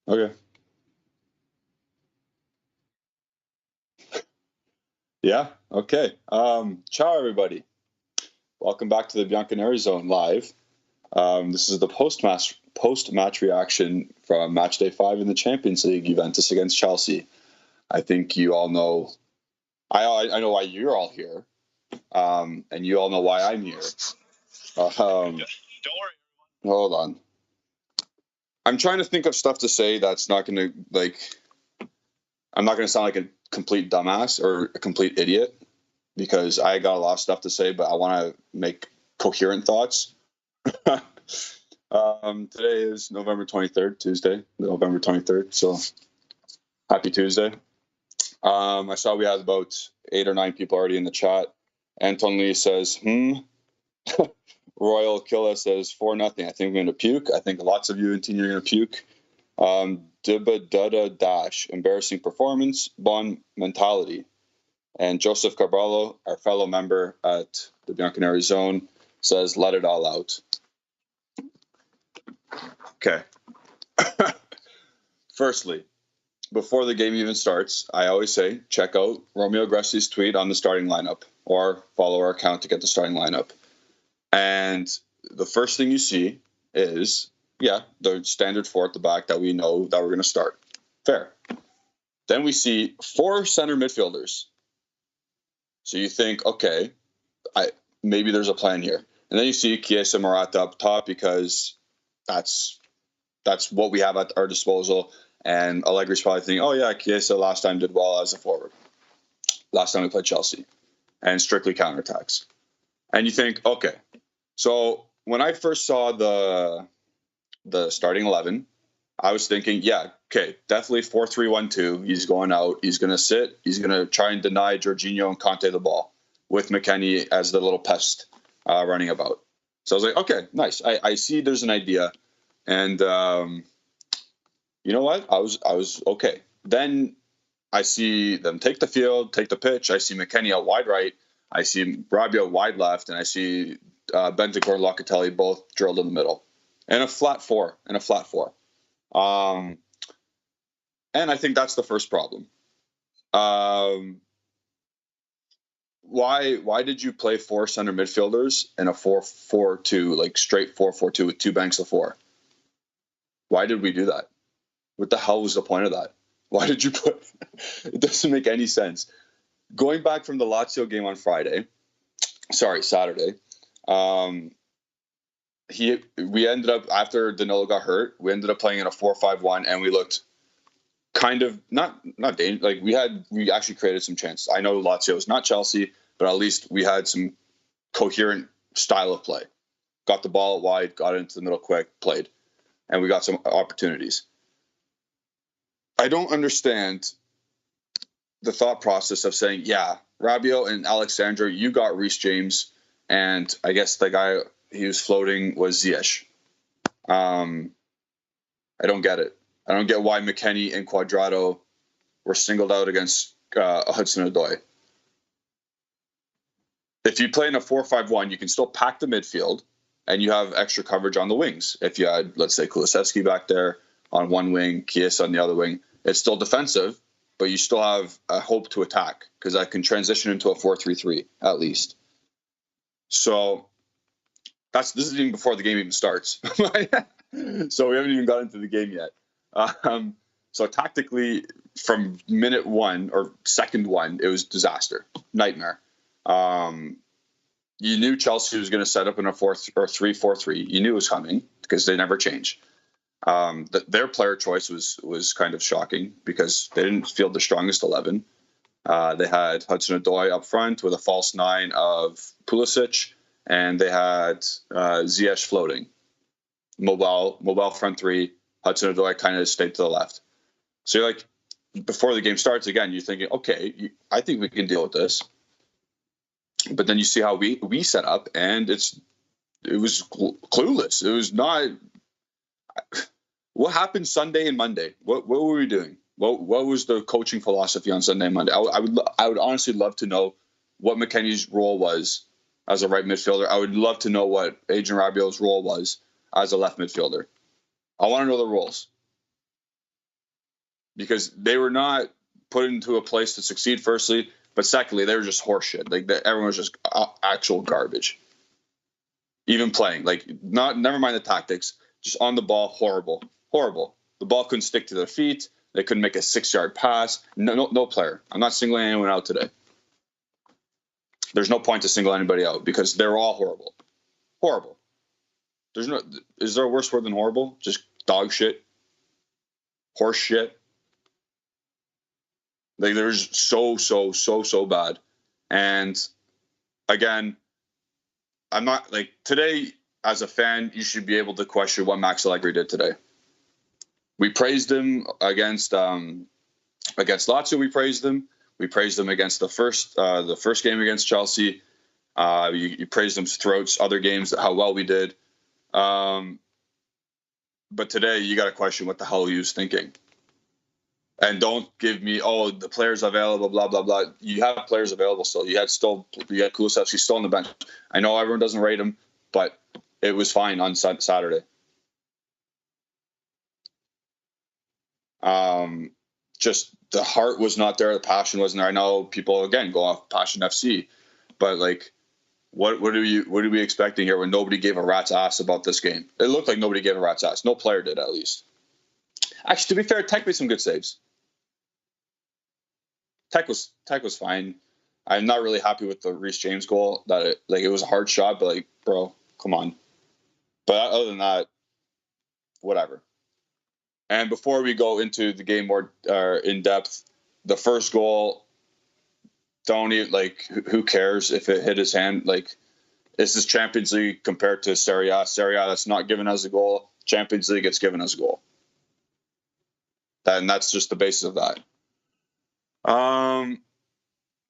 Okay. Yeah. Okay. Ciao, everybody. Welcome back to the Bianconeri Zone live. This is the post-match reaction from match day 5 in the Champions League, Juventus against Chelsea. I think you all know. I know why you're all here, and you all know why I'm here. Don't worry. Hold on. I'm trying to think of stuff to say that's not going to I'm not going to sound like a complete dumbass or a complete idiot, because I got a lot of stuff to say, but I want to make coherent thoughts. Today is November 23rd, Tuesday, November 23rd. So happy Tuesday. I saw we had about 8 or 9 people already in the chat. Anton Lee says, Royal Killa says 4-0. I think I'm going to puke. I think lots of you in team are going to puke. Dibba Dada Dash, embarrassing performance, Bon mentality. And Joseph Carballo, our fellow member at the Bianconeri Zone, says, let it all out. Okay. Firstly, before the game even starts, I always say, check out Romeo Gressi's tweet on the starting lineup, or follow our account to get the starting lineup. And the first thing you see is, the standard 4 at the back that we know that we're going to start. Fair. Then we see 4 center midfielders. So you think, okay, maybe there's a plan here. And then you see Chiesa Morata up top, because that's what we have at our disposal. And Allegri's probably thinking, oh yeah, Chiesa last time did well as a forward. Last time we played Chelsea. And strictly counterattacks. And you think, okay. So when I first saw the starting 11, I was thinking, definitely 4-3-1-2. He's going out. He's going to sit. He's going to try and deny Jorginho and Conte the ball, with McKennie as the little pest running about. So I was like, okay, nice. I see there's an idea. And you know what? I was okay. Then I see them take the field, take the pitch. I see McKennie out wide right. I see Rabiot wide left, and I see Bentancur and Locatelli both drilled in the middle, and a flat four. And I think that's the first problem. Why did you play 4 center midfielders in a 4-4-2, like straight 4-4-2 with 2 banks of 4? Why did we do that? What the hell was the point of that? Why did you put? It doesn't make any sense. Going back from the Lazio game on Saturday. We ended up, after Danilo got hurt, we ended up playing in a 4-5-1, and we looked kind of not dangerous. Like we actually created some chances. I know Lazio is not Chelsea, but at least we had some coherent style of play. Got the ball wide, got it into the middle quick, played, and we got some opportunities. I don't understand the thought process of saying, Rabiot and Alexandre, you got Reece James, and I guess the guy he was floating was Ziyech. I don't get it. I don't get why McKennie and Cuadrado were singled out against Hudson-Odoi. If you play in a 4-5-1, you can still pack the midfield, and you have extra coverage on the wings. If you had, let's say, Kulusevski back there on one wing, Chiesa on the other wing, it's still defensive, but you still have a hope to attack, because I can transition into a 4-3-3 at least. So this is even before the game even starts. So we haven't even got into the game yet. So tactically, from minute 1 or second 1, it was disaster, nightmare. You knew Chelsea was going to set up in a 3-4-3. You knew it was coming, because they never change. Their player choice was kind of shocking, because they didn't field the strongest 11. They had Hudson-Odoi up front with a false 9 of Pulisic, and they had Ziyech floating. Mobile front 3. Hudson-Odoi kind of stayed to the left. So you're like, before the game starts, again, you're thinking, okay, I think we can deal with this. But then you see how we set up, and it was clueless. It was not. What happened Sunday and Monday? What were we doing? What was the coaching philosophy on Sunday and Monday? I would honestly love to know what McKennie's role was as a right midfielder. I would love to know what Adrien Rabiot's role was as a left midfielder. I want to know the roles. because they were not put into a place to succeed, firstly, but secondly, they were just horseshit. Like, everyone was just actual garbage. Even playing, like, never mind the tactics, just on the ball, horrible. The ball couldn't stick to their feet. They couldn't make a 6-yard pass. No player. I'm not singling anyone out today. There's no point to single anybody out because they're all horrible. Horrible. Is there a worse word than horrible? Just dog shit. Horse shit. Like, they're just so bad. And again, I'm not, like, today as a fan, you should be able to question what Max Allegri did today. We praised him against Lazio. We praised him. We praised him against the first game against Chelsea. You praised him throughout other games, how well we did. But today, you got to question what the hell he was thinking. And don't give me, the players available, blah, blah, blah. You have players available still. You had Kulusevski still on the bench. I know everyone doesn't rate him, but it was fine on Saturday. Just the heart was not there. The passion wasn't there. I know people, again, go off Passion FC, but, like, what are we expecting here when nobody gave a rat's ass about this game? It looked like nobody gave a rat's ass. No player did, at least. Actually, to be fair, Tech made some good saves. Tech was fine. I'm not really happy with the Reece James goal. It was a hard shot, but, like, bro, come on. But other than that, whatever. And before we go into the game more in depth, the first goal, don't even, like, who cares if it hit his hand? Like, this is Champions League compared to Serie A. Serie A, that's not given as a goal. Champions League, it's given as a goal. And that's just the basis of that.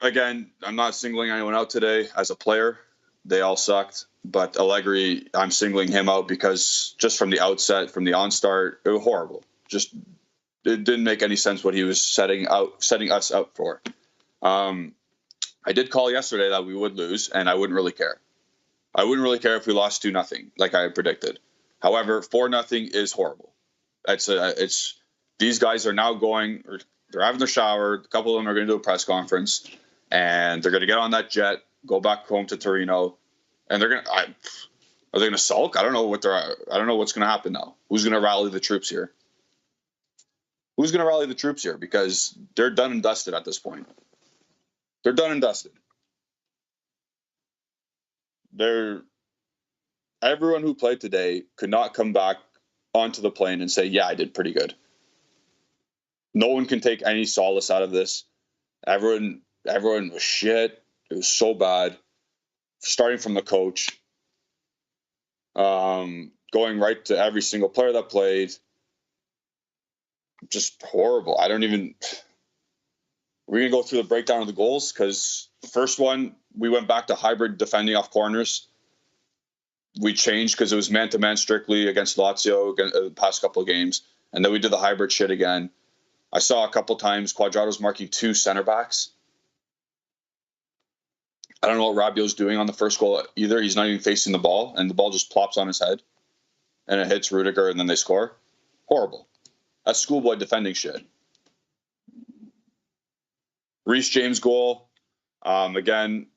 Again, I'm not singling anyone out today as a player. They all sucked. But Allegri, I'm singling him out because just from the outset, from the on-start, it was horrible. Just, it didn't make any sense what he was setting us up for. I did call yesterday that we would lose, and I wouldn't really care. I wouldn't really care if we lost 2-0, like I predicted. However, 4-0 is horrible. It's these guys are now they're having their shower. A couple of them are going to do a press conference, and they're going to get on that jet, go back home to Torino, and are they going to sulk? I don't know what's going to happen now. Who's going to rally the troops here? Because they're done and dusted at this point. They're done and dusted. Everyone who played today could not come back onto the plane and say, yeah, I did pretty good. No one can take any solace out of this. Everyone was shit. It was so bad. Starting from the coach, going right to every single player that played. Just horrible. We're going to go through the breakdown of the goals because the first one, we went back to hybrid defending off corners. We changed because it was man-to-man strictly against Lazio the past couple of games. And then we did the hybrid shit again. I saw a couple times Cuadrado's marking 2 center backs. I don't know what Rabiot's doing on the first goal either. He's not even facing the ball, and the ball just plops on his head. And it hits Rudiger, and then they score. Horrible. That's schoolboy defending shit. Reece James goal. Again,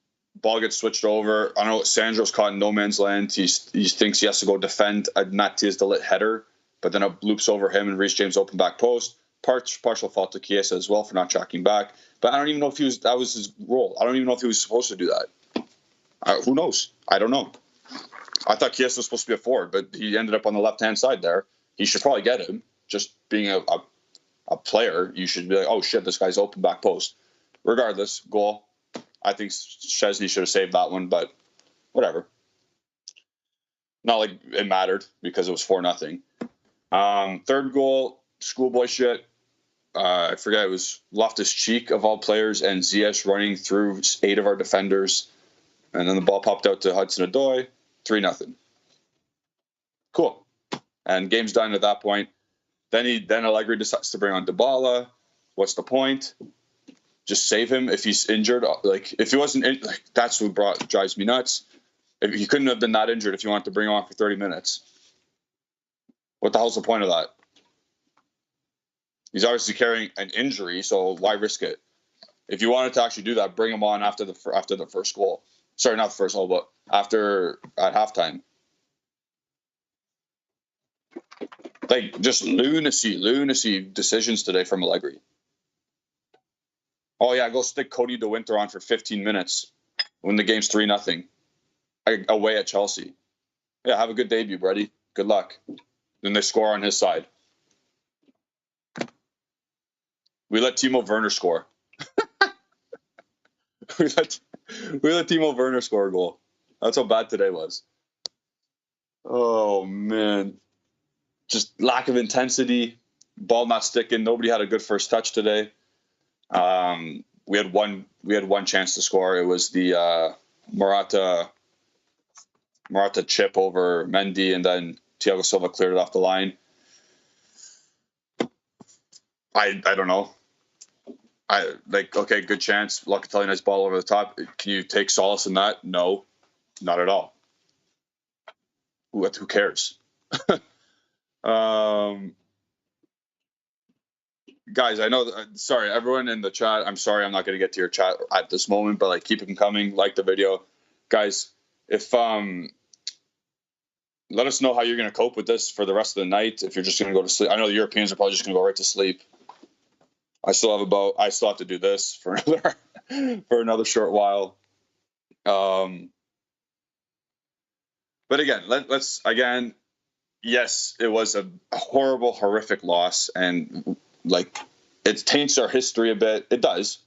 ball gets switched over. I don't know. Sandro's caught in no man's land. He thinks he has to go defend a Matthias de Ligt header, but then it loops over him and Reece James open back post. Partial fault to Chiesa as well for not tracking back. But I don't even know if that was his role. I don't even know if he was supposed to do that. Who knows? I don't know. I thought Chiesa was supposed to be a forward, but he ended up on the left-hand side there. He should probably get him. Just being a player, you should be like, oh, shit, this guy's open back post. Regardless, goal. I think Szczesny should have saved that one, but whatever. Not like it mattered because it was 4-0. Third goal, schoolboy shit. I forget, it was Loftus-Cheek of all players and Ziyech running through 8 of our defenders. And then the ball popped out to Hudson-Odoi, 3-0. Cool. And game's done at that point. Then Allegri decides to bring on Dybala. What's the point? Just save him if he's injured. Like, if he wasn't, that's what drives me nuts. If he couldn't have been that injured if you wanted to bring him on for 30 minutes. What the hell's the point of that? He's obviously carrying an injury, so why risk it? If you wanted to actually do that, bring him on after the first goal. Sorry, not the first goal, but after at halftime. Like, just lunacy decisions today from Allegri. Oh yeah, go stick Cody DeWinter on for 15 minutes when the game's 3-0 away at Chelsea. Yeah, have a good debut, buddy. Good luck. Then they score on his side. We let Timo Werner score. we let Timo Werner score a goal. That's how bad today was. Oh man, just lack of intensity. Ball not sticking. Nobody had a good first touch today. We had one chance to score. It was the Morata chip over Mendy, and then Thiago Silva cleared it off the line. I don't know. Okay, good chance. Locatelli, nice ball over the top. Can you take solace in that? No, not at all. Who cares? Guys, I know. Sorry, everyone in the chat. I'm sorry, I'm not going to get to your chat at this moment, but keep them coming. Like the video, guys. If let us know how you're going to cope with this for the rest of the night. If you're just going to go to sleep, I know the Europeans are probably just going to go right to sleep. I still have to do this for another short while. But again, let's again. Yes, it was a horrible, horrific loss, and it taints our history a bit. It does.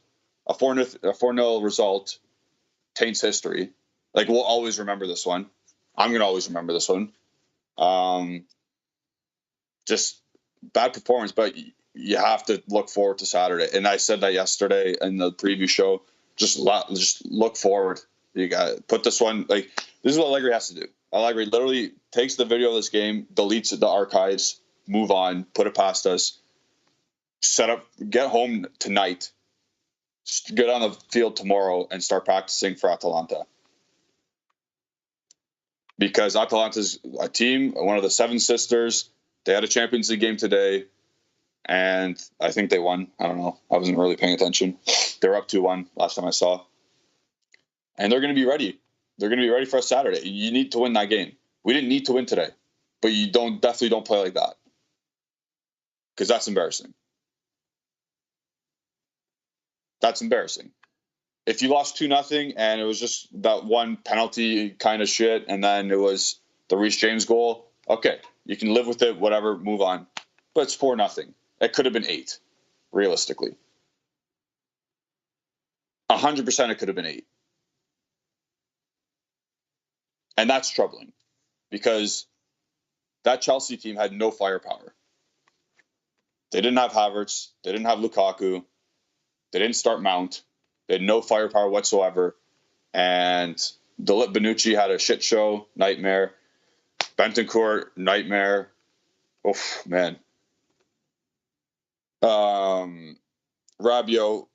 A 4-0 result taints history. We'll always remember this one. I'm gonna always remember this one. Just bad performance, but you have to look forward to Saturday. And I said that yesterday in the preview show. Just look forward. You got to put this one. This is what Allegri has to do. Allegri literally takes the video of this game, deletes the archives, move on, put it past us, set up, get home tonight, get on the field tomorrow, and start practicing for Atalanta. Because Atalanta's a team, one of the Seven Sisters. They had a Champions League game today, and I think they won. I don't know. I wasn't really paying attention. They were up 2-1 last time I saw. And they're going to be ready. They're going to be ready for us Saturday. You need to win that game. We didn't need to win today, but you definitely don't play like that, because that's embarrassing. That's embarrassing. If you lost 2-0 and it was just that one penalty kind of shit, and then it was the Reece James goal, okay, you can live with it, whatever, move on. But it's 4-0. It could have been 8, realistically. 100% it could have been 8. And that's troubling, because that Chelsea team had no firepower. They didn't have Havertz. They didn't have Lukaku. They didn't start Mount. They had no firepower whatsoever. And Dilip Bonucci had a shit show, nightmare. Bentancur, nightmare. Oof, man. Rabiot,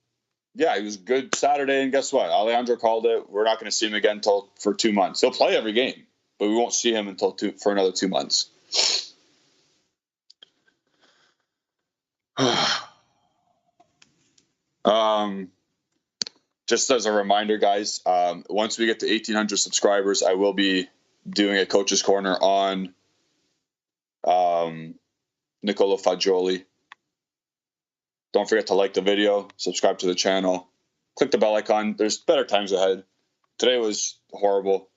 yeah, he was good Saturday, and guess what? Alejandro called it. We're not going to see him again for 2 months. He'll play every game, but we won't see him for another 2 months. Just as a reminder, guys, once we get to 1,800 subscribers, I will be doing a Coach's Corner on Nicola Fagioli. Don't forget to like the video, subscribe to the channel, click the bell icon. There's better times ahead. Today was horrible.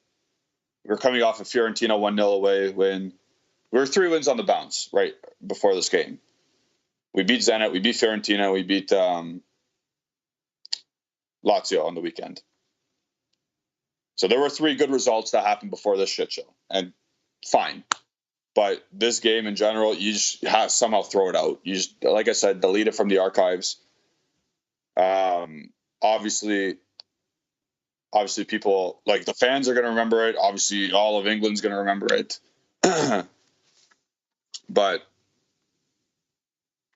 We're coming off a Fiorentina 1-0 away win. We were 3 wins on the bounce right before this game. We beat Zenit, we beat Fiorentina, we beat Lazio on the weekend. So there were 3 good results that happened before this shit show, and fine. But this game in general, you just have to somehow throw it out. You just, like I said, delete it from the archives. Obviously, people, the fans are going to remember it. Obviously, all of England's going to remember it. But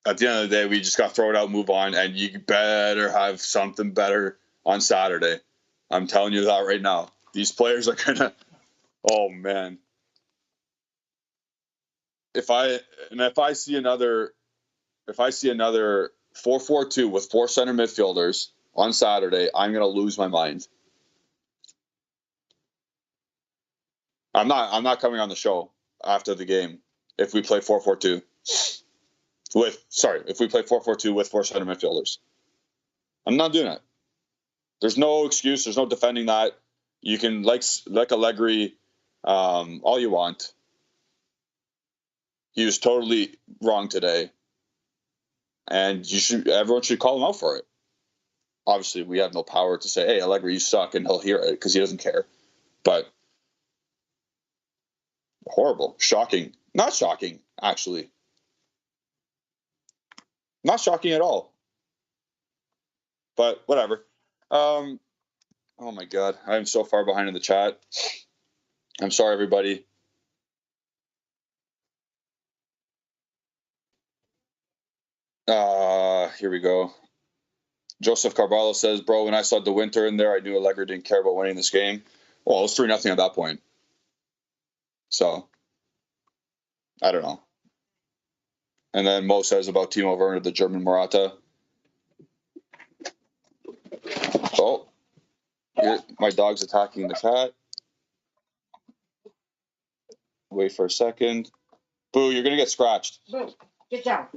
at the end of the day, we just got to throw it out, move on, and you better have something better on Saturday. I'm telling you that right now. These players are going to, oh, man. If I see another if I see another 4-4-2 with 4 center midfielders on Saturday, I'm going to lose my mind. I'm not coming on the show after the game if we play 4-4-2 if we play 4-4-2 with 4 center midfielders. I'm not doing it. There's no excuse. There's no defending that. You can like Allegri all you want. He was totally wrong today, and everyone should call him out for it. Obviously, we have no power to say, "Hey, Allegri, you suck," and he'll hear it because he doesn't care. But horrible, shocking, not shocking, actually, not shocking at all. But whatever. Oh my God, I'm so far behind in the chat. I'm sorry, everybody. Here we go. Joseph Carvalho says, "Bro, when I saw De Winter in there, I knew Allegri didn't care about winning this game." Well, it was 3-0 at that point. So, I don't know. And then Mo says about Timo Werner, the German Morata. Oh, my dog's attacking the cat. Wait for a second. Boo, you're going to get scratched. Boo, get down.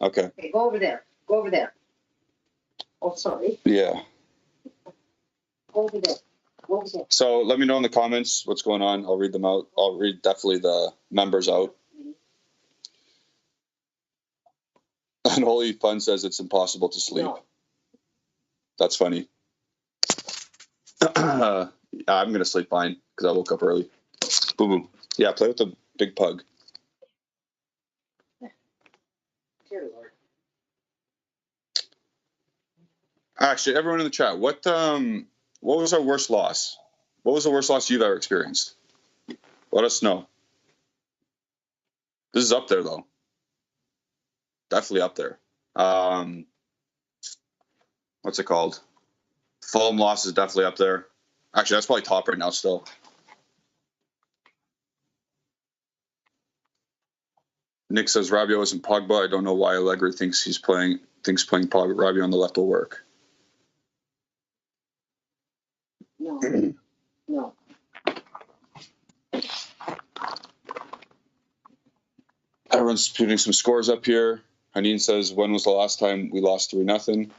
Okay. Okay, go over there. Go over there. Oh, sorry. Yeah. Go over there. Go over there. So let me know in the comments what's going on. I'll read them out. I'll read definitely the members out. Unholy Fun says it's impossible to sleep. No. That's funny. I'm going to sleep fine because I woke up early. Boom, boom. Yeah, play with the big pug. Dear Lord. Actually, everyone in the chat, what was our worst loss? What was the worst loss you've ever experienced? Let us know. This is up there, though. Definitely up there. What's it called? Fulham loss is definitely up there. Actually, that's probably top right now still. Nick says Rabiot isn't Pogba. I don't know why Allegri thinks playing Pogba, Rabiot on the left will work. No. No. Everyone's putting some scores up here. Hanine says, when was the last time we lost 3-0?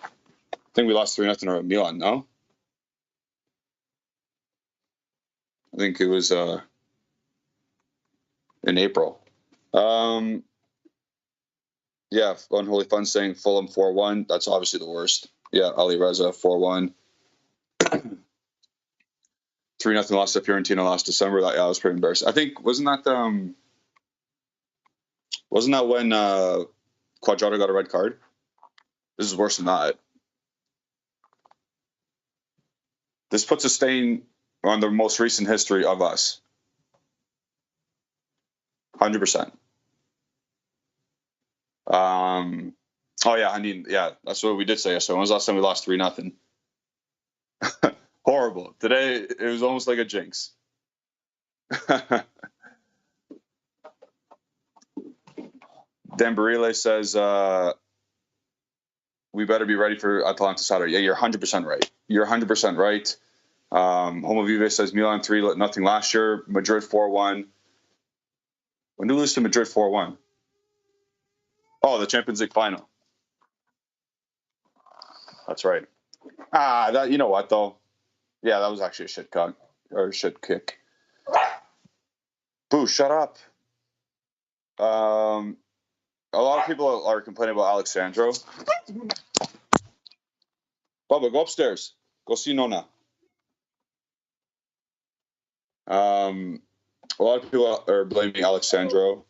I think we lost 3-0 at Milan, no? I think it was in April. Yeah, Unholy Fun saying Fulham 4-1. That's obviously the worst. Yeah, Ali Reza 4-1. 3-0 loss to Fiorentina last December. That was pretty embarrassing. I think wasn't that when Quadrado got a red card? This is worse than that. This puts a stain on the most recent history of us. 100%. Oh yeah, I mean, yeah, that's what we did say. So when was the last time we lost 3-0? Horrible. Today it was almost like a jinx. Dambarile says we better be ready for Atalanta Saturday. Yeah, you're 100% right. You're 100% right. Homo Vive says Milan 3-0 last year. Madrid 4-1. When did we lose to Madrid 4-1? Oh, the Champions League final. That's right. You know what though? Yeah, that was actually a shit cut or a shit kick. Boo, shut up. A lot of people are complaining about Alexandro. Bubba, go upstairs. Go see Nona. A lot of people are blaming Alexandro,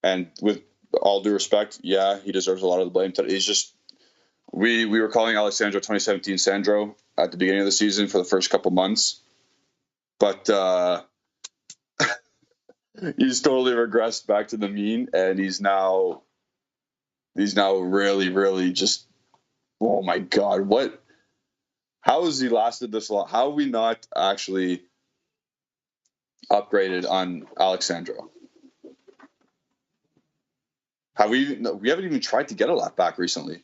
and with all due respect, yeah, he deserves a lot of the blame. He's just we were calling Alexandro 2017 Sandro at the beginning of the season for the first couple months, but he's totally regressed back to the mean, and he's now really, really just, oh my God, what? How has he lasted this long? How have we not actually upgraded on Alexandro? We haven't even tried to get a left back recently.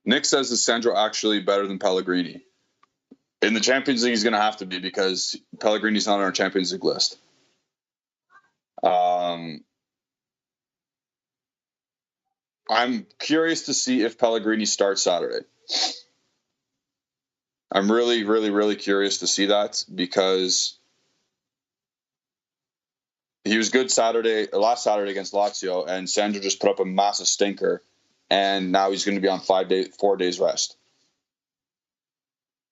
Nick says, is Sandro actually better than Pellegrini? In the Champions League, he's going to have to be because Pellegrini's not on our Champions League list. I'm curious to see if Pellegrini starts Saturday. I'm really, really, really curious to see that because he was good last Saturday against Lazio, and Sandro just put up a massive stinker, and now he's going to be on 4 days rest.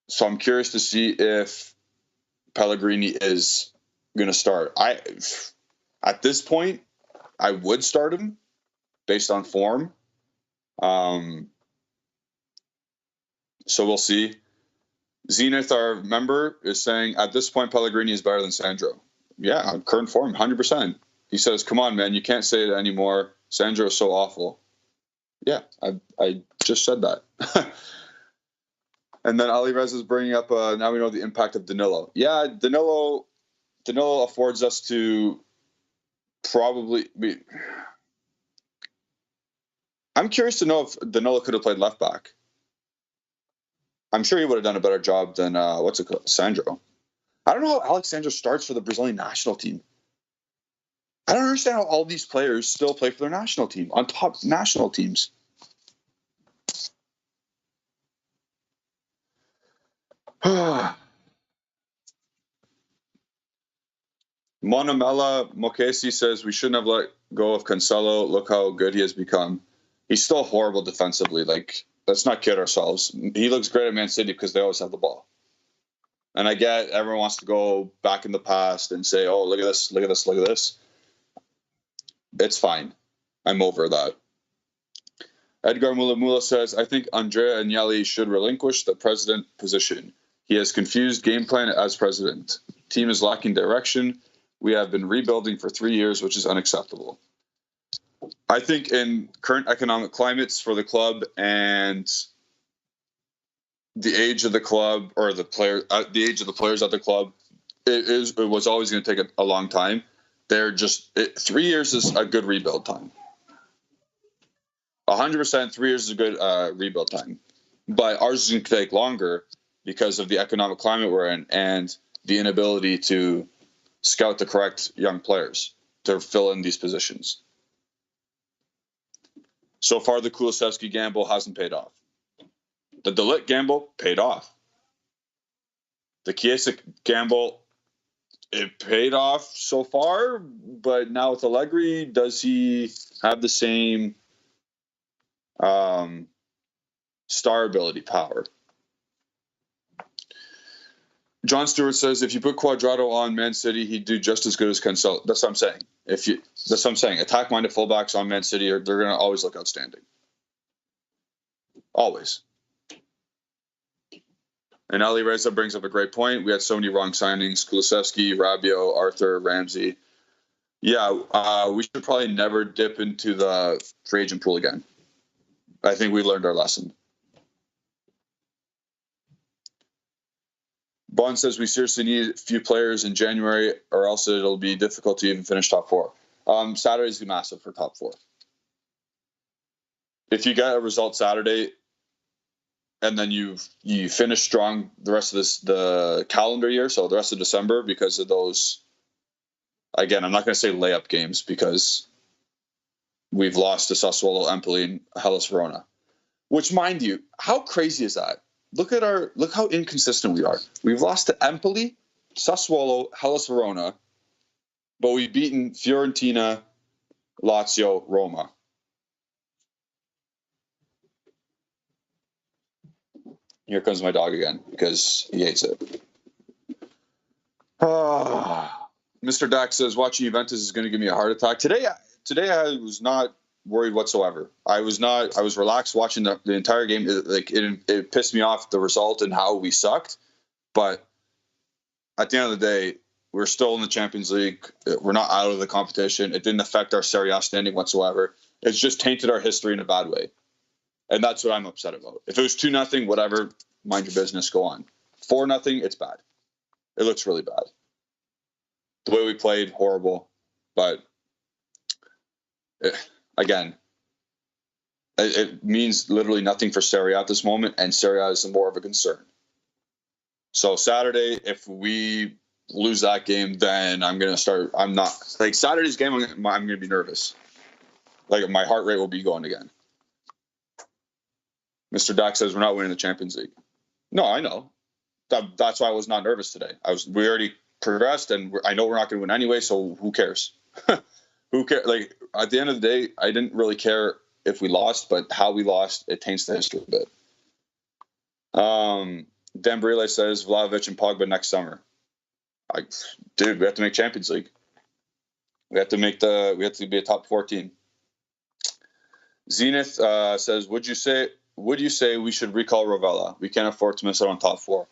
So I'm curious to see if Pellegrini is going to start. At this point, I would start him based on form. So we'll see. Zenith, our member, is saying, at this point, Pellegrini is better than Sandro. Yeah, current form, 100%. He says, come on, man, you can't say it anymore. Sandro is so awful. Yeah, I just said that. And then Ali Rez is bringing up, now we know the impact of Danilo. Yeah, Danilo affords us to probably be... I'm curious to know if Danilo could have played left back. I'm sure he would have done a better job than, Sandro. I don't know how Alex Sandro starts for the Brazilian national team. I don't understand how all these players still play for their national team, on top national teams. Monamela Mokesi says we shouldn't have let go of Cancelo. Look how good he has become. He's still horrible defensively. Like, let's not kid ourselves. He looks great at Man City because they always have the ball. And I get everyone wants to go back in the past and say, oh, look at this, look at this, look at this. It's fine. I'm over that. Edgar Mulamula says, I think Andrea Agnelli should relinquish the president position. He has confused game plan as president. Team is lacking direction. We have been rebuilding for 3 years, which is unacceptable. I think in current economic climates for the club and the age of the club or the age of the players at the club, it was always going to take a long time. 3 years is a good rebuild time. 100%, 3 years is a good rebuild time. But ours is going to take longer because of the economic climate we're in and the inability to scout the correct young players to fill in these positions. So far, the Kulusevski gamble hasn't paid off. The De Ligt gamble paid off. The Chiesa gamble, it paid off so far, but now with Allegri, does he have the same star ability power? John Stewart says, if you put Cuadrado on Man City, he'd do just as good as Cancelo. That's what I'm saying. That's what I'm saying. Attack-minded fullbacks on Man City, they're going to always look outstanding. Always. And Ali Reza brings up a great point. We had so many wrong signings. Kulusevski, Rabiot, Arthur, Ramsey. Yeah, we should probably never dip into the free agent pool again. I think we learned our lesson. Bond says we seriously need a few players in January or else it'll be difficult to even finish top 4. Saturday's be massive for top 4. If you get a result Saturday and then you finish strong the rest of the calendar year, so the rest of December, because of those, again, I'm not going to say layup games because we've lost to Sassuolo, Empoli, and Hellas Verona. Which, mind you, how crazy is that? Look how inconsistent we are. We've lost to Empoli, Sassuolo, Hellas Verona, but we've beaten Fiorentina, Lazio, Roma. Here comes my dog again because he hates it. Mr. Dax says watching Juventus is going to give me a heart attack. Today I was not worried whatsoever. I was relaxed watching the entire game. It pissed me off, the result and how we sucked. But at the end of the day, we're still in the Champions League. We're not out of the competition. It didn't affect our Serie A standing whatsoever. It's just tainted our history in a bad way. And that's what I'm upset about. If it was 2-0, whatever, mind your business, go on. 4-0, it's bad. It looks really bad. The way we played, horrible. But Again, it means literally nothing for Serie A at this moment, and Serie A is more of a concern. So Saturday, if we lose that game, then I'm not like Saturday's game. I'm going to be nervous. Like my heart rate will be going again. Mr. Dak says we're not winning the Champions League. No, I know. That's why I was not nervous today. We already progressed, and I know we're not going to win anyway. So who cares? Who cares? Like at the end of the day, I didn't really care if we lost, but how we lost, it taints the history a bit. Dembele says Vlahovic and Pogba next summer. Dude, we have to make Champions League. We have to be a top 4 team. Zenith says, would you say we should recall Ravella? We can't afford to miss out on top 4.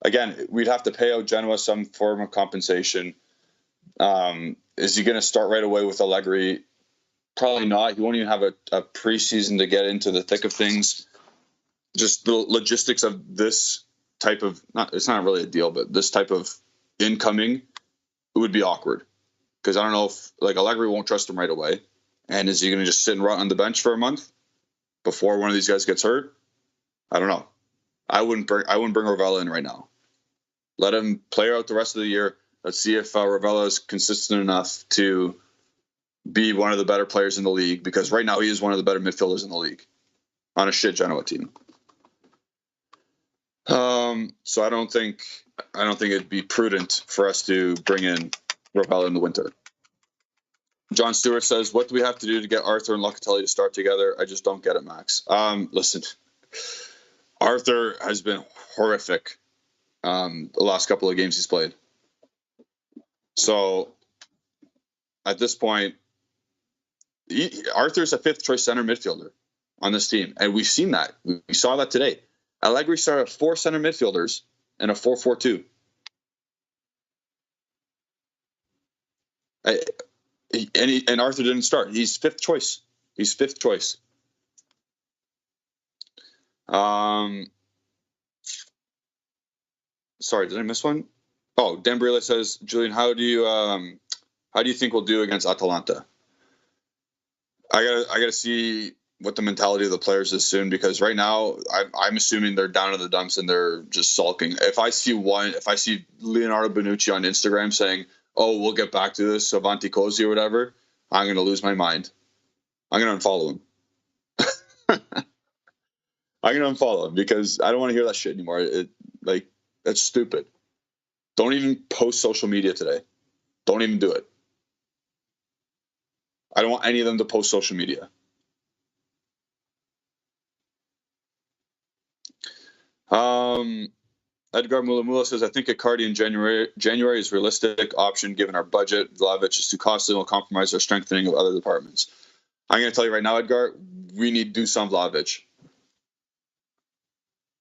Again, we'd have to pay out Genoa some form of compensation. Is he going to start right away with Allegri? Probably not. He won't even have a preseason to get into the thick of things. Just the logistics of this type of, it's not really a deal, but this type of incoming, it would be awkward. Because I don't know if, like, Allegri won't trust him right away. And is he going to just sit and rot on the bench for a month before one of these guys gets hurt? I don't know. I wouldn't bring Ravella in right now. Let him play out the rest of the year. Let's see if Ravella is consistent enough to be one of the better players in the league, because right now he is one of the better midfielders in the league on a shit Genoa team. So I don't think it'd be prudent for us to bring in Ravella in the winter. John Stewart says, what do we have to do to get Arthur and Locatelli to start together? I just don't get it, Max. Listen, Arthur has been horrific the last couple of games he's played. So at this point, Arthur's a 5th choice center midfielder on this team. And we've seen that. We saw that today. Allegri started 4 center midfielders in a 4-4-2. And Arthur didn't start. He's 5th choice. Sorry, did I miss one? Oh, Dembele says, Julian, how do you think we'll do against Atalanta? I gotta see what the mentality of the players is soon, because right now I'm assuming they're down in the dumps and they're just sulking. If I see Leonardo Bonucci on Instagram saying, "Oh, we'll get back to this, Avanti Cosi" or whatever, I'm gonna lose my mind. I'm gonna unfollow him. I'm gonna unfollow him because I don't want to hear that shit anymore. That's stupid. Don't even post social media today. Don't even do it. I don't want any of them to post social media. Edgar Mulamula says, I think Icardi in January is a realistic option given our budget. Vlahovic is too costly and will compromise our strengthening of other departments. I'm going to tell you right now, Edgar, we need Dusan Vlahovic.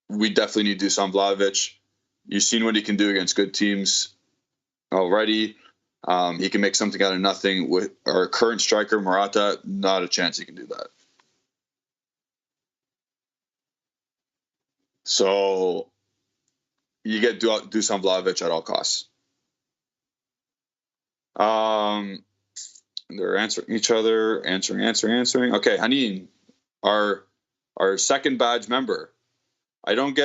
We definitely need Dusan Vlahovic. You've seen what he can do against good teams already. He can make something out of nothing. With our current striker, Morata, not a chance he can do that. So you get Dusan Vlahovic at all costs. They're answering each other, answering. Okay, Hanin, our second badge member. I don't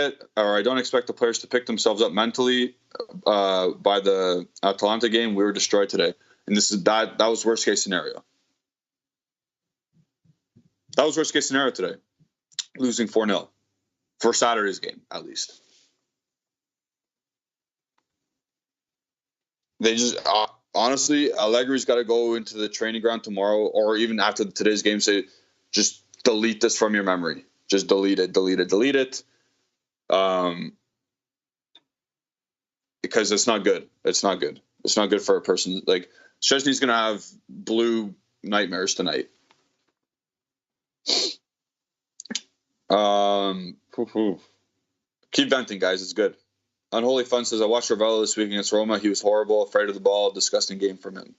expect the players to pick themselves up mentally by the Atalanta game. We were destroyed today, and this is bad. That was worst case scenario. That was worst case scenario today, losing 4-0 for Saturday's game at least. They just honestly, Allegri's got to go into the training ground tomorrow, or even after today's game, say, just delete this from your memory. Just delete it. Because it's not good. It's not good for a person. Like, Szczesny's going to have blue nightmares tonight. Keep venting, guys. It's good. Unholy Fun says, I watched Ravella this week against Roma. He was horrible, afraid of the ball. Disgusting game from him.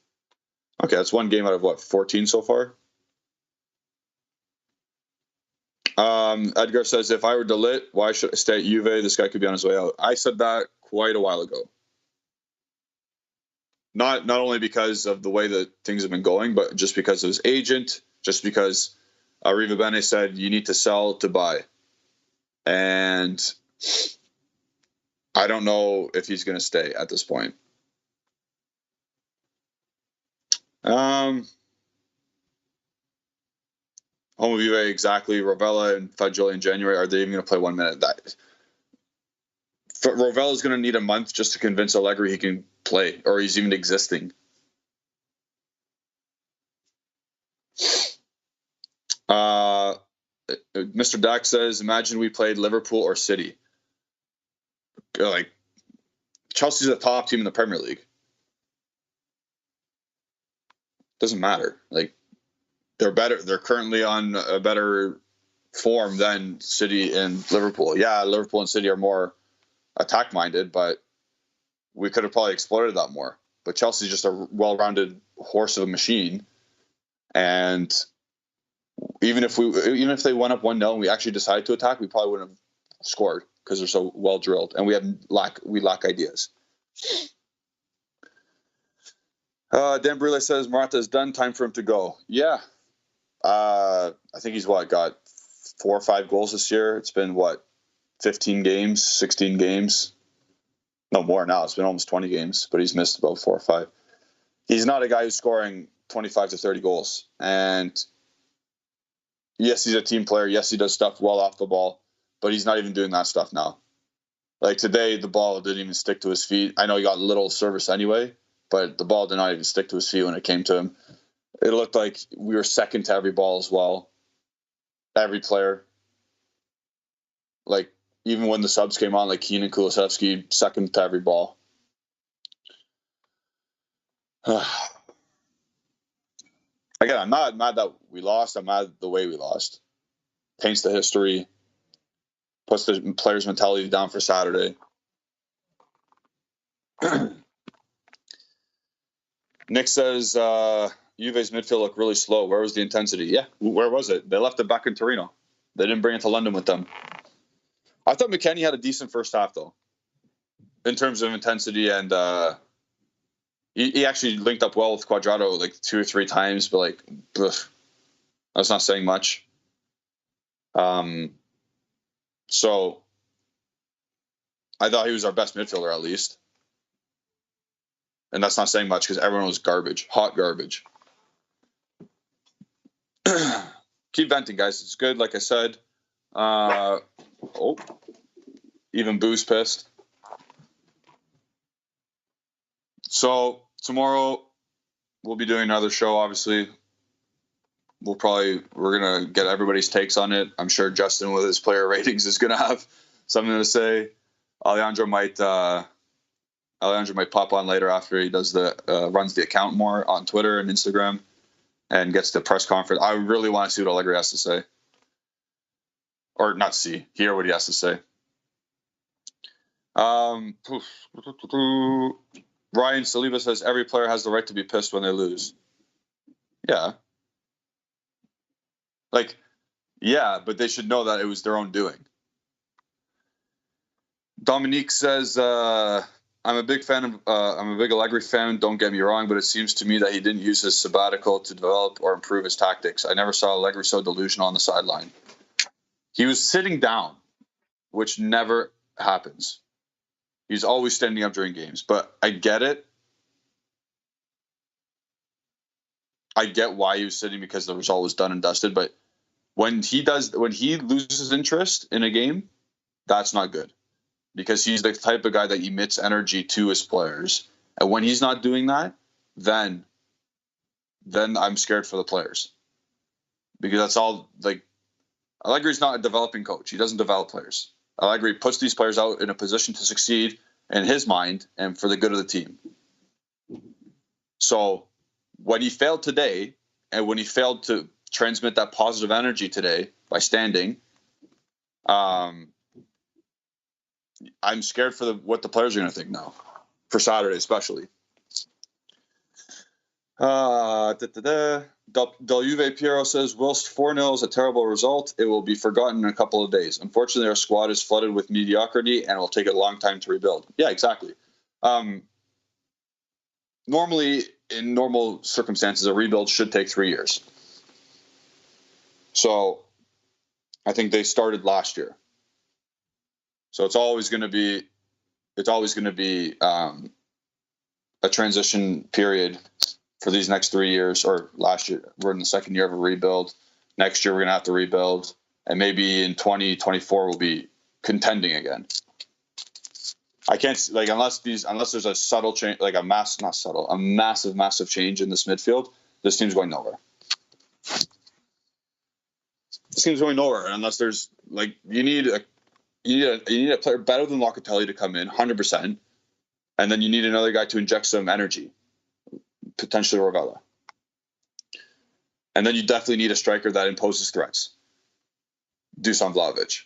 Okay, that's one game out of 14 so far? Edgar says, if I were Delit, why should I stay at Juve? This guy could be on his way out. I said that quite a while ago. Not only because of the way that things have been going, but just because of his agent, just because Riva Bene said you need to sell to buy. And I don't know if he's going to stay at this point. Home of Juve, exactly. Rovella and Fagioli in January, are they even going to play 1 minute? Rovella's going to need a month just to convince Allegri he can play, or he's even existing. Mr. Dak says, imagine we played Liverpool or City. Like, Chelsea's a top team in the Premier League. Doesn't matter. Like, they're better. They're currently on a better form than City and Liverpool. Yeah, Liverpool and City are more attack-minded, but we could have probably exploited that more. But Chelsea's just a well-rounded horse of a machine, and even if they went up 1-0 and we actually decided to attack, we probably wouldn't have scored because they're so well drilled, and we lack ideas. Dan Brule says Morata is done. Time for him to go. Yeah, I think he's got 4 or 5 goals this year. It's been 15 games, 16 games. No more now. It's been almost 20 games, but he's missed about 4 or 5. He's not a guy who's scoring 25 to 30 goals. And yes, he's a team player. Yes, he does stuff well off the ball, but he's not even doing that stuff now. Like today, the ball didn't even stick to his feet. I know he got little service anyway, but the ball did not even stick to his feet when it came to him. It looked like we were second to every ball as well. Every player. Like, even when the subs came on, like Keane and Kulusevski, second to every ball. Again, I'm not mad that we lost. I'm mad the way we lost. Paints the history. Puts the players' mentality down for Saturday. Nick says, Juve's midfield looked really slow. Where was the intensity? Yeah, where was it? They left it back in Torino. They didn't bring it to London with them. I thought McKennie had a decent first half, though, in terms of intensity, and he actually linked up well with Quadrado like 2 or 3 times, but like, that's not saying much. So I thought he was our best midfielder at least, and that's not saying much because everyone was garbage, hot garbage. Keep venting, guys. It's good, like I said. Even Boo's pissed. So tomorrow we'll be doing another show. Obviously, we're gonna get everybody's takes on it. I'm sure Justin, with his player ratings, is gonna have something to say. Alejandro might pop on later after he does runs the account more on Twitter and Instagram and gets the press conference. I really want to see what Allegri has to say, or not see, hear what he has to say. Ryan Saliba says every player has the right to be pissed when they lose. Yeah. Like, yeah, but they should know that it was their own doing. Dominique says, I'm a big Allegri fan, don't get me wrong, but it seems to me that he didn't use his sabbatical to develop or improve his tactics. I never saw Allegri so delusional on the sideline. He was sitting down, which never happens. He's always standing up during games, but I get it. I get why he was sitting, because the result was done and dusted, but when he loses interest in a game, that's not good, because he's the type of guy that emits energy to his players. And when he's not doing that, then I'm scared for the players, because that's all. Like, Allegri's not a developing coach. He doesn't develop players. Allegri puts these players out in a position to succeed in his mind and for the good of the team. So when he failed today, and when he failed to transmit that positive energy today by standing, I'm scared for what the players are going to think now, for Saturday especially. Del Juve Piero says, whilst 4-0 is a terrible result, it will be forgotten in a couple of days. Unfortunately, our squad is flooded with mediocrity, and it will take a long time to rebuild. Yeah, exactly. normally, in normal circumstances, a rebuild should take 3 years. So I think they started last year. So it's always going to be a transition period for these next 3 years. Or last year, we're in the second year of a rebuild. Next year, we're going to have to rebuild, and maybe in 2024 we'll be contending again. I can't unless there's a subtle change, like a massive change in this midfield. This team's going nowhere. This team's going nowhere unless there's you need a player better than Locatelli to come in 100%, and then you need another guy to inject some energy, potentially Ravella, and then you definitely need a striker that imposes threats. Dusan Vlahovic.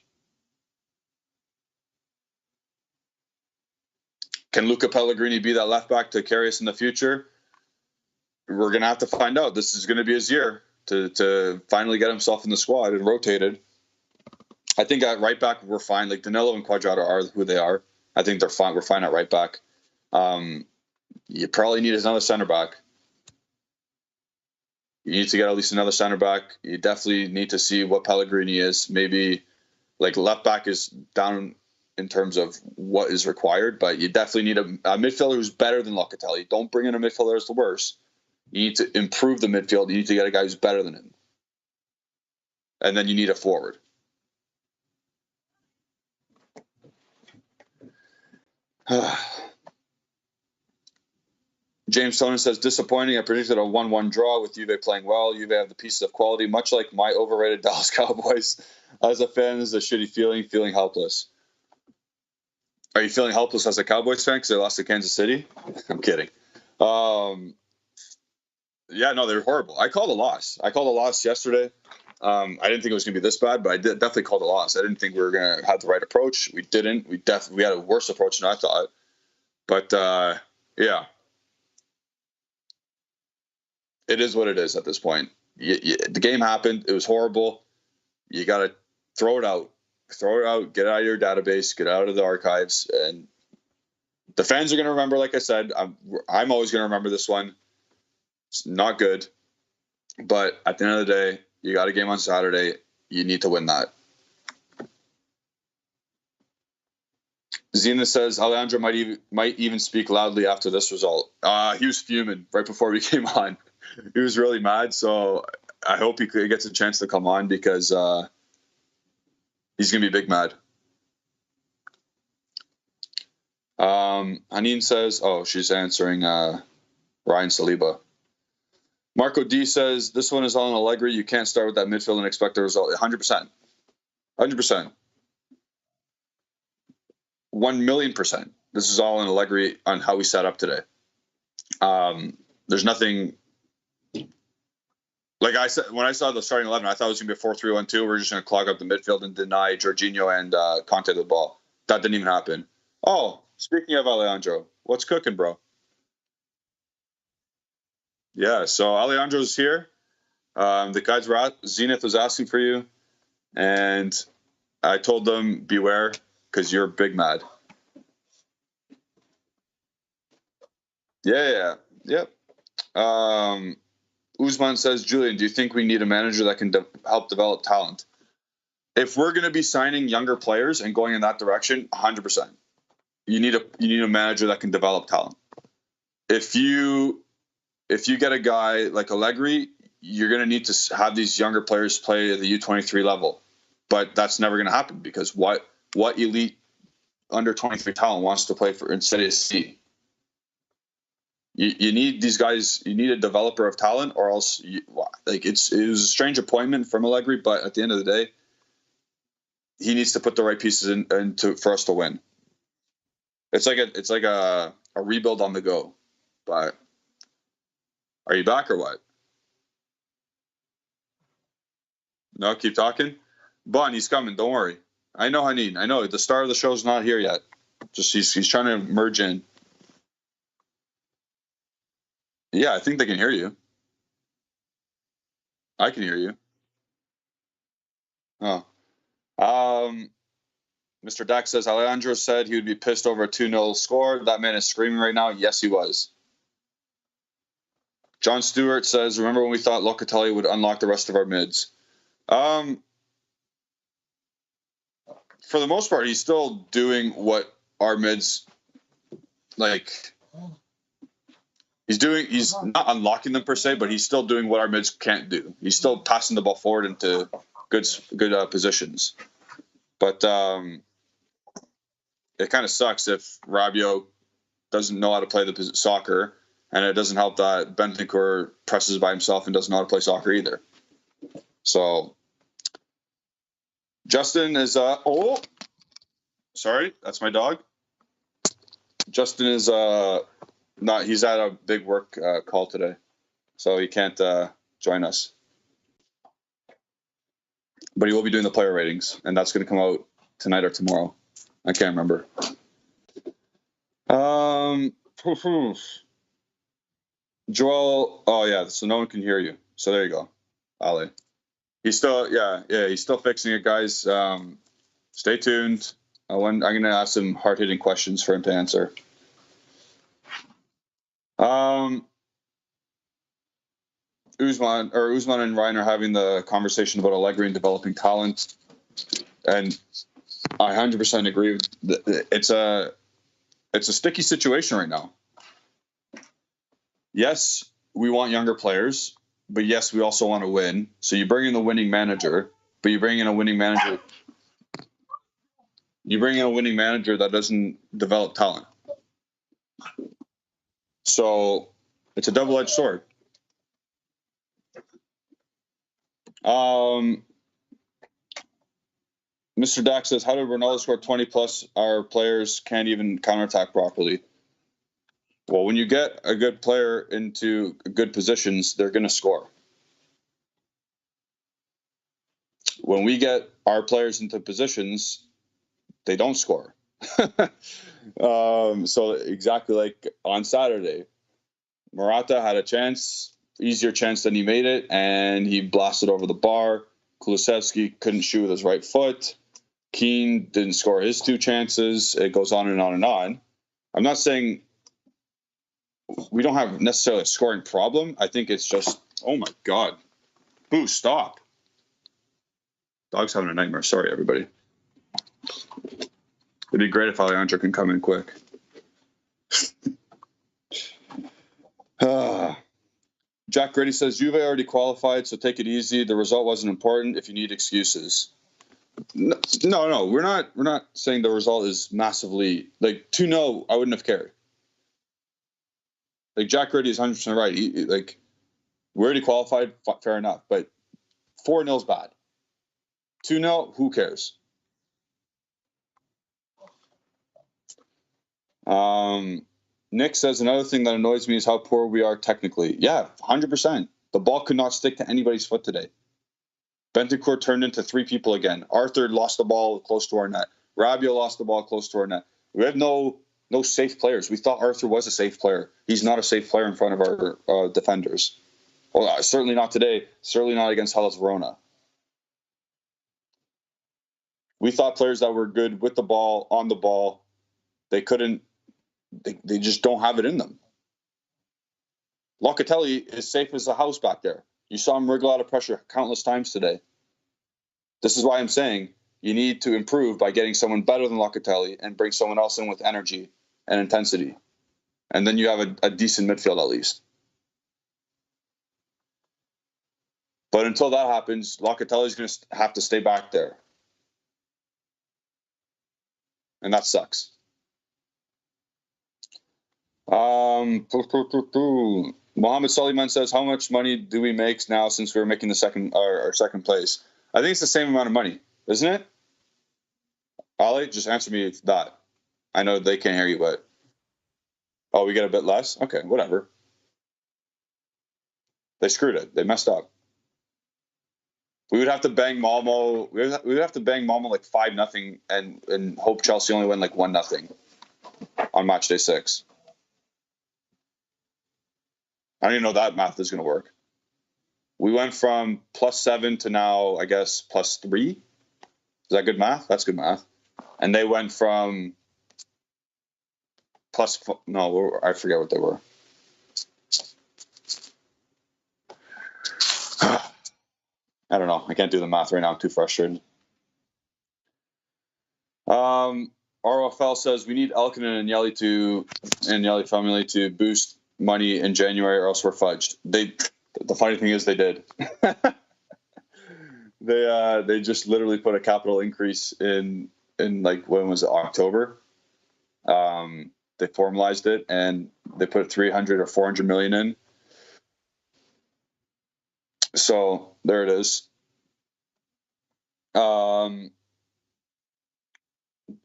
Can Luca Pellegrini be that left back to carry us in the future? We're going to have to find out. This is going to be his year to finally get himself in the squad and rotated. I think at right back, we're fine. Like Danilo and Cuadrado are who they are. I think they're fine. We're fine at right back. You probably need another center back. You need to get at least another center back. You definitely need to see what Pellegrini is. Maybe left back is down in terms of what is required, but you definitely need a midfielder who's better than Locatelli. Don't bring in a midfielder that's the worst. You need to improve the midfield. You need to get a guy who's better than him. And then you need a forward. James Tonin says, disappointing. I predicted a 1-1 draw with Juve playing well. Juve have the pieces of quality, much like my overrated Dallas Cowboys. As a fan, this is a shitty feeling helpless. Are you feeling helpless as a Cowboys fan because they lost to Kansas City? I'm kidding. Yeah, no, they're horrible. I called a loss. Yesterday. I didn't think it was going to be this bad, but I definitely called a loss. I didn't think we were going to have the right approach. We didn't. We had a worse approach than I thought. But, yeah. It is what it is at this point. The game happened. It was horrible. You got to throw it out. Get it out of your database. Get it out of the archives. And the fans are going to remember, like I said. I'm always going to remember this one. It's not good. But at the end of the day, you got a game on Saturday. You need to win that. Zena says Alejandro might even speak loudly after this result. He was fuming right before we came on. He was really mad, so I hope he gets a chance to come on because he's going to be big mad. Haneen says, she's answering Ryan Saliba. Marco D says, this one is all on Allegri. You can't start with that midfield and expect a result. 100%. 100%. 1,000,000%. This is all on Allegri on how we set up today. There's nothing... Like I said, when I saw the starting 11, I thought it was going to be a 4-3-1-2. We're just going to clog up the midfield and deny Jorginho and Conte the ball. That didn't even happen. Oh, speaking of Alejandro, what's cooking, bro? Yeah, so Alejandro's here. The guys were out. Zenith was asking for you. And I told them, beware, because you're big mad. Yeah. Yep. Usman says, Julian, do you think we need a manager that can help develop talent? If we're going to be signing younger players and going in that direction, 100%. You need a manager that can develop talent. If you get a guy like Allegri, you're going to need to have these younger players play at the U23 level. But that's never going to happen because what elite under 23 talent wants to play for instead of C? You need these guys. You need a developer of talent, or else it was a strange appointment from Allegri. But at the end of the day, he needs to put the right pieces in for us to win. It's like a rebuild on the go. But are you back or what? No, keep talking. Bon, he's coming. Don't worry. I know, Haneen. I know the star of the show's not here yet. Just he's trying to merge in. Yeah, I think they can hear you. I can hear you. Oh. Mr. Dax says, Alejandro said he would be pissed over a 2-0 score. That man is screaming right now. Yes, he was. John Stewart says, remember when we thought Locatelli would unlock the rest of our mids? For the most part, he's still doing what our mids, like, he's not unlocking them per se, but he's still doing what our mids can't do. He's still passing the ball forward into good positions. But it kind of sucks if Rabiot doesn't know how to play the soccer, and it doesn't help that Bentancur presses by himself and doesn't know how to play soccer either. So Justin is sorry, that's my dog. Justin is he's at a big work call today, so he can't join us. But he will be doing the player ratings, and that's going to come out tonight or tomorrow. I can't remember. Joel, oh yeah, so no one can hear you. So there you go, Ali. He's still, he's still fixing it, guys. Stay tuned. I'm going to ask some hard-hitting questions for him to answer. Usman and Ryan are having the conversation about Allegri and developing talent, and I 100% agree. It's a sticky situation right now. Yes, we want younger players, but yes, we also want to win. So you bring in the winning manager, but you bring in a winning manager. You bring in a winning manager that doesn't develop talent. So it's a double-edged sword. Mr. Dax says, how did Ronaldo score 20 plus? Our players can't even counterattack properly. Well, when you get a good player into good positions, they're going to score. When we get our players into positions, they don't score. So exactly like on Saturday, Morata had a chance, easier chance than he made it, and he blasted over the bar. Kulusevski couldn't shoot with his right foot. Keane didn't score his 2 chances. It goes on and on and on. I'm not saying we don't have necessarily a scoring problem. I think it's just, oh my God. Boo, stop. Dog's having a nightmare. Sorry, everybody. It'd be great if Alejandro can come in quick. Jack Grady says, Juve already qualified, so take it easy. The result wasn't important if you need excuses. No, we're not saying the result is massively, like 2-0, I wouldn't have cared. Like Jack Grady is 100% right. We already qualified, fair enough, but 4-0 is bad. 2-0, who cares? Nick says, another thing that annoys me is how poor we are technically. Yeah, 100%. The ball could not stick to anybody's foot today. Bentancur turned into 3 people again. Arthur lost the ball close to our net. Rabiot lost the ball close to our net. We have no safe players. We thought Arthur was a safe player. He's not a safe player in front of our defenders. Well, certainly not today. Certainly not against Hellas Verona. We thought players that were good with the ball, on the ball, they couldn't. They just don't have it in them. Locatelli is safe as a house back there. You saw him wriggle out of pressure countless times today. This is why I'm saying you need to improve by getting someone better than Locatelli and bring someone else in with energy and intensity. And then you have a decent midfield at least. But until that happens, Locatelli's going to have to stay back there. And that sucks. Mohammed Suleiman says, how much money do we make now since we were making our second place? I think it's the same amount of money, isn't it? Ali, just answer me that. I know they can't hear you, but... Oh, we get a bit less? Okay, whatever. They screwed it. They messed up. We would have to bang Malmo. We would have to bang Malmo like 5-0 and hope Chelsea only win like 1-0 on match day 6. I don't even know that math is going to work. We went from +7 to now, I guess, +3. Is that good math? That's good math. And they went from I forget what they were. I don't know. I can't do the math right now. I'm too frustrated. ROFL says we need Elkinen and Yelly family to boost money in January, or else we're fudged. The funny thing is they did. They just literally put a capital increase in like, when was it, October? They formalized it and they put 300 or 400 million in. So there it is.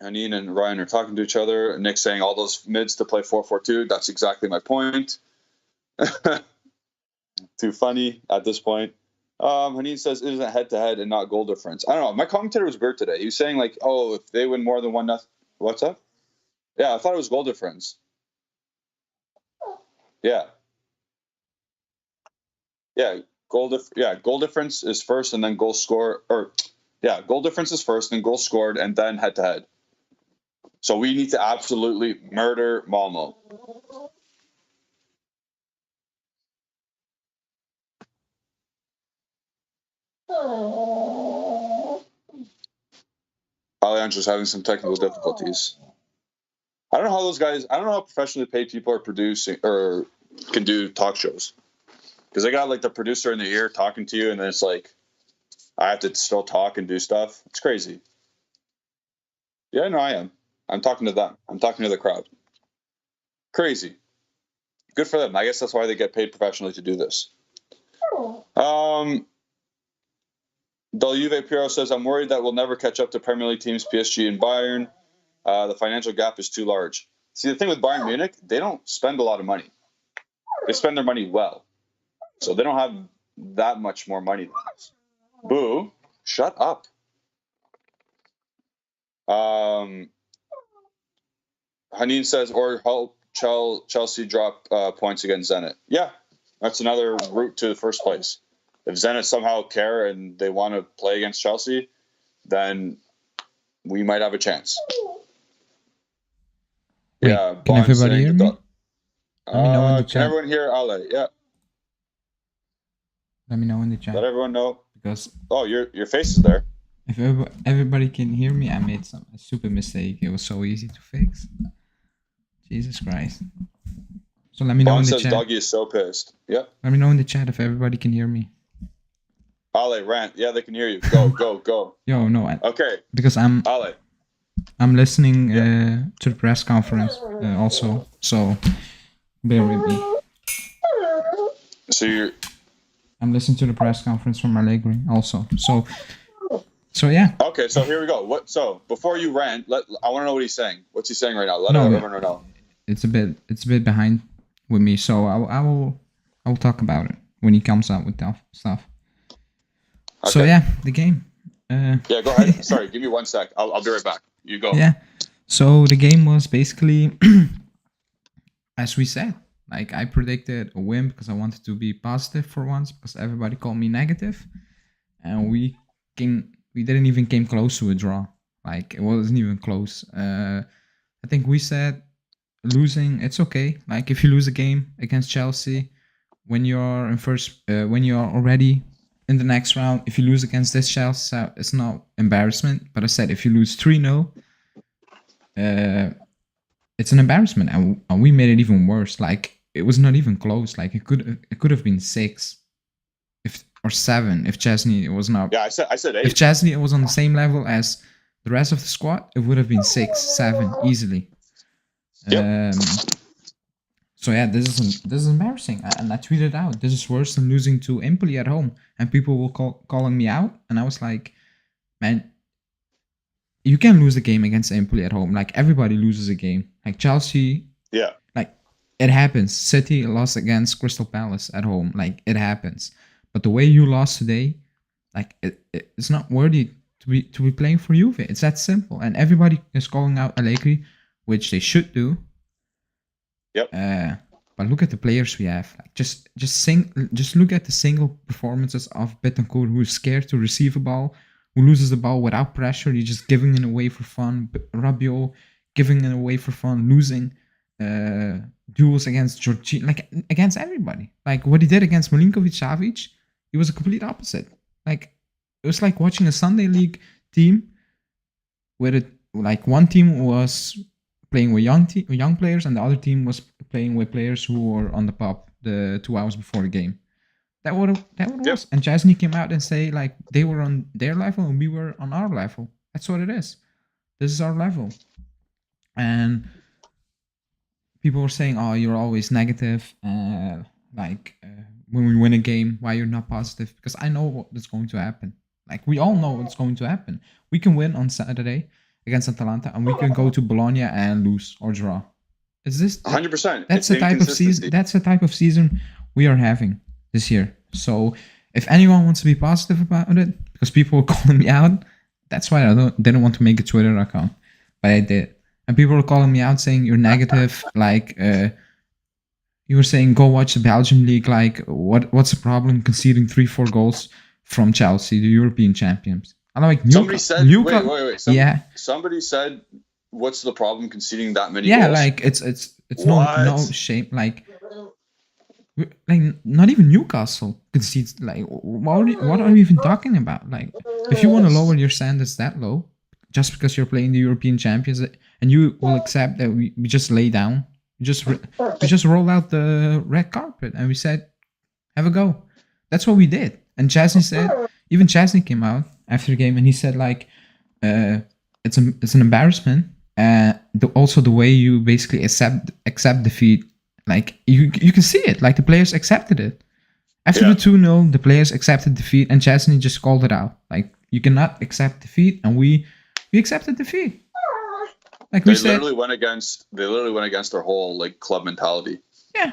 Haneen and Ryan are talking to each other. Nick's saying all those mids to play 4-4-2. That's exactly my point. Too funny at this point. Haneen says it isn't head-to-head and not goal difference. I don't know. My commentator was weird today. He was saying, like, oh, if they win more than 1-0. What's up? Yeah, I thought it was goal difference. Yeah. Goal difference is first, and then goal score. Goal difference is first, then goal scored, and then head-to-head. So we need to absolutely murder Malmo. Alejandro's having some technical difficulties. I don't know how professionally paid people are producing or can do talk shows. Because they got like the producer in the ear talking to you, and then it's like, I have to still talk and do stuff. It's crazy. Yeah, no, I am. I'm talking to them. I'm talking to the crowd. Crazy. Good for them. I guess that's why they get paid professionally to do this. Del Juve Piero says, I'm worried that we'll never catch up to Premier League teams PSG and Bayern. The financial gap is too large. See, the thing with Bayern Munich, they don't spend a lot of money. They spend their money well. So they don't have that much more money than us. Boo. Shut up. Haneen says, or help Chelsea drop points against Zenit. Yeah, that's another route to the first place. If Zenit somehow care and they want to play against Chelsea, then we might have a chance. Wait, yeah, can everybody hear me? Let me know in the chat. Can everyone hear Ale? Yeah. Let me know in the chat. Let everyone know. Because your face is there. If everybody can hear me, I made a stupid mistake. It was so easy to fix. Jesus Christ. So let me know in the chat. Doggy is so pissed. Yep. Let me know in the chat if everybody can hear me. Ale, rant. Yeah, they can hear you. Go. Yo, no. Okay. Because I'm listening to the press conference also. So bear with me. So I'm listening to the press conference from Allegri also. So yeah. Okay, so here we go. So before you rant, I want to know what he's saying. What's he saying right now? Let everyone know. It's a bit behind with me, so I will talk about it when he comes out with that stuff. Okay. So yeah, the game. Yeah, go ahead. Sorry, give me 1 sec. I'll be right back. You go. Yeah. So the game was basically, as we said, like I predicted a win because I wanted to be positive for once because everybody called me negative, and we didn't even came close to a draw. Like it wasn't even close. I think we said losing, it's okay. Like if you lose a game against Chelsea, when you're in first, when you're already in the next round, if you lose against this Chelsea, it's not embarrassment. But I said if you lose 3-0, it's an embarrassment, and we made it even worse. Like it was not even close. Like it could have been 6, or 7 if Chesney was not. Yeah, I said 8. If Chesney was on the same level as the rest of the squad, it would have been 6, 7 easily. Yep. So yeah, this is embarrassing, and I tweeted out, this is worse than losing to Empoli at home, and people were calling me out, and I was like, man, you can lose a game against Empoli at home. Like everybody loses a game. Like Chelsea. Yeah. Like it happens. City lost against Crystal Palace at home. Like it happens. But the way you lost today, like it's not worthy to be playing for Juve. It's that simple. And everybody is calling out Allegri, which they should do. Yep. But look at the players we have. Like just look at the single performances of Betancourt, who is scared to receive a ball, who loses the ball without pressure. He's just giving it away for fun. Rabiot giving it away for fun, losing duels against Jorginho, like against everybody. Like what he did against Milinkovic-Savic, he was a complete opposite. Like it was like watching a Sunday league team where it like one team was playing with young players and the other team was playing with players who were on the pub the 2 hours before the game. That what it was. And Chesney came out and say like they were on their level and we were on our level. That's what it is. This is our level. And people were saying, "Oh, you're always negative. When we win a game, why you're not positive?" Because I know what's going to happen. Like we all know what's going to happen. We can win on Saturday against Atalanta, and we can go to Bologna and lose or draw. Is this 100%? That's the type of season. That's the type of season we are having this year. So if anyone wants to be positive about it, because people were calling me out, that's why I didn't want to make a Twitter account, but I did. And people were calling me out saying you're negative. Like you were saying, go watch the Belgium league. Like what's the problem conceding 3-4 goals from Chelsea, the European champions? I like somebody said. Wait. Somebody said, what's the problem conceding that many goals? Yeah, like it's no shame. Like not even Newcastle concedes. Like what are we even talking about? Like if you want to lower your standards that low, just because you're playing the European champions, and you will accept that we just lay down, we just roll out the red carpet, and we said, have a go. That's what we did. And Chesney came out after the game, and he said like, it's an embarrassment. Also the way you basically accept defeat, like you can see it, like the players accepted it. After the 2-0, the players accepted defeat, and Chesney just called it out. Like you cannot accept defeat, and we accepted defeat. Like they literally went against their whole like club mentality. Yeah,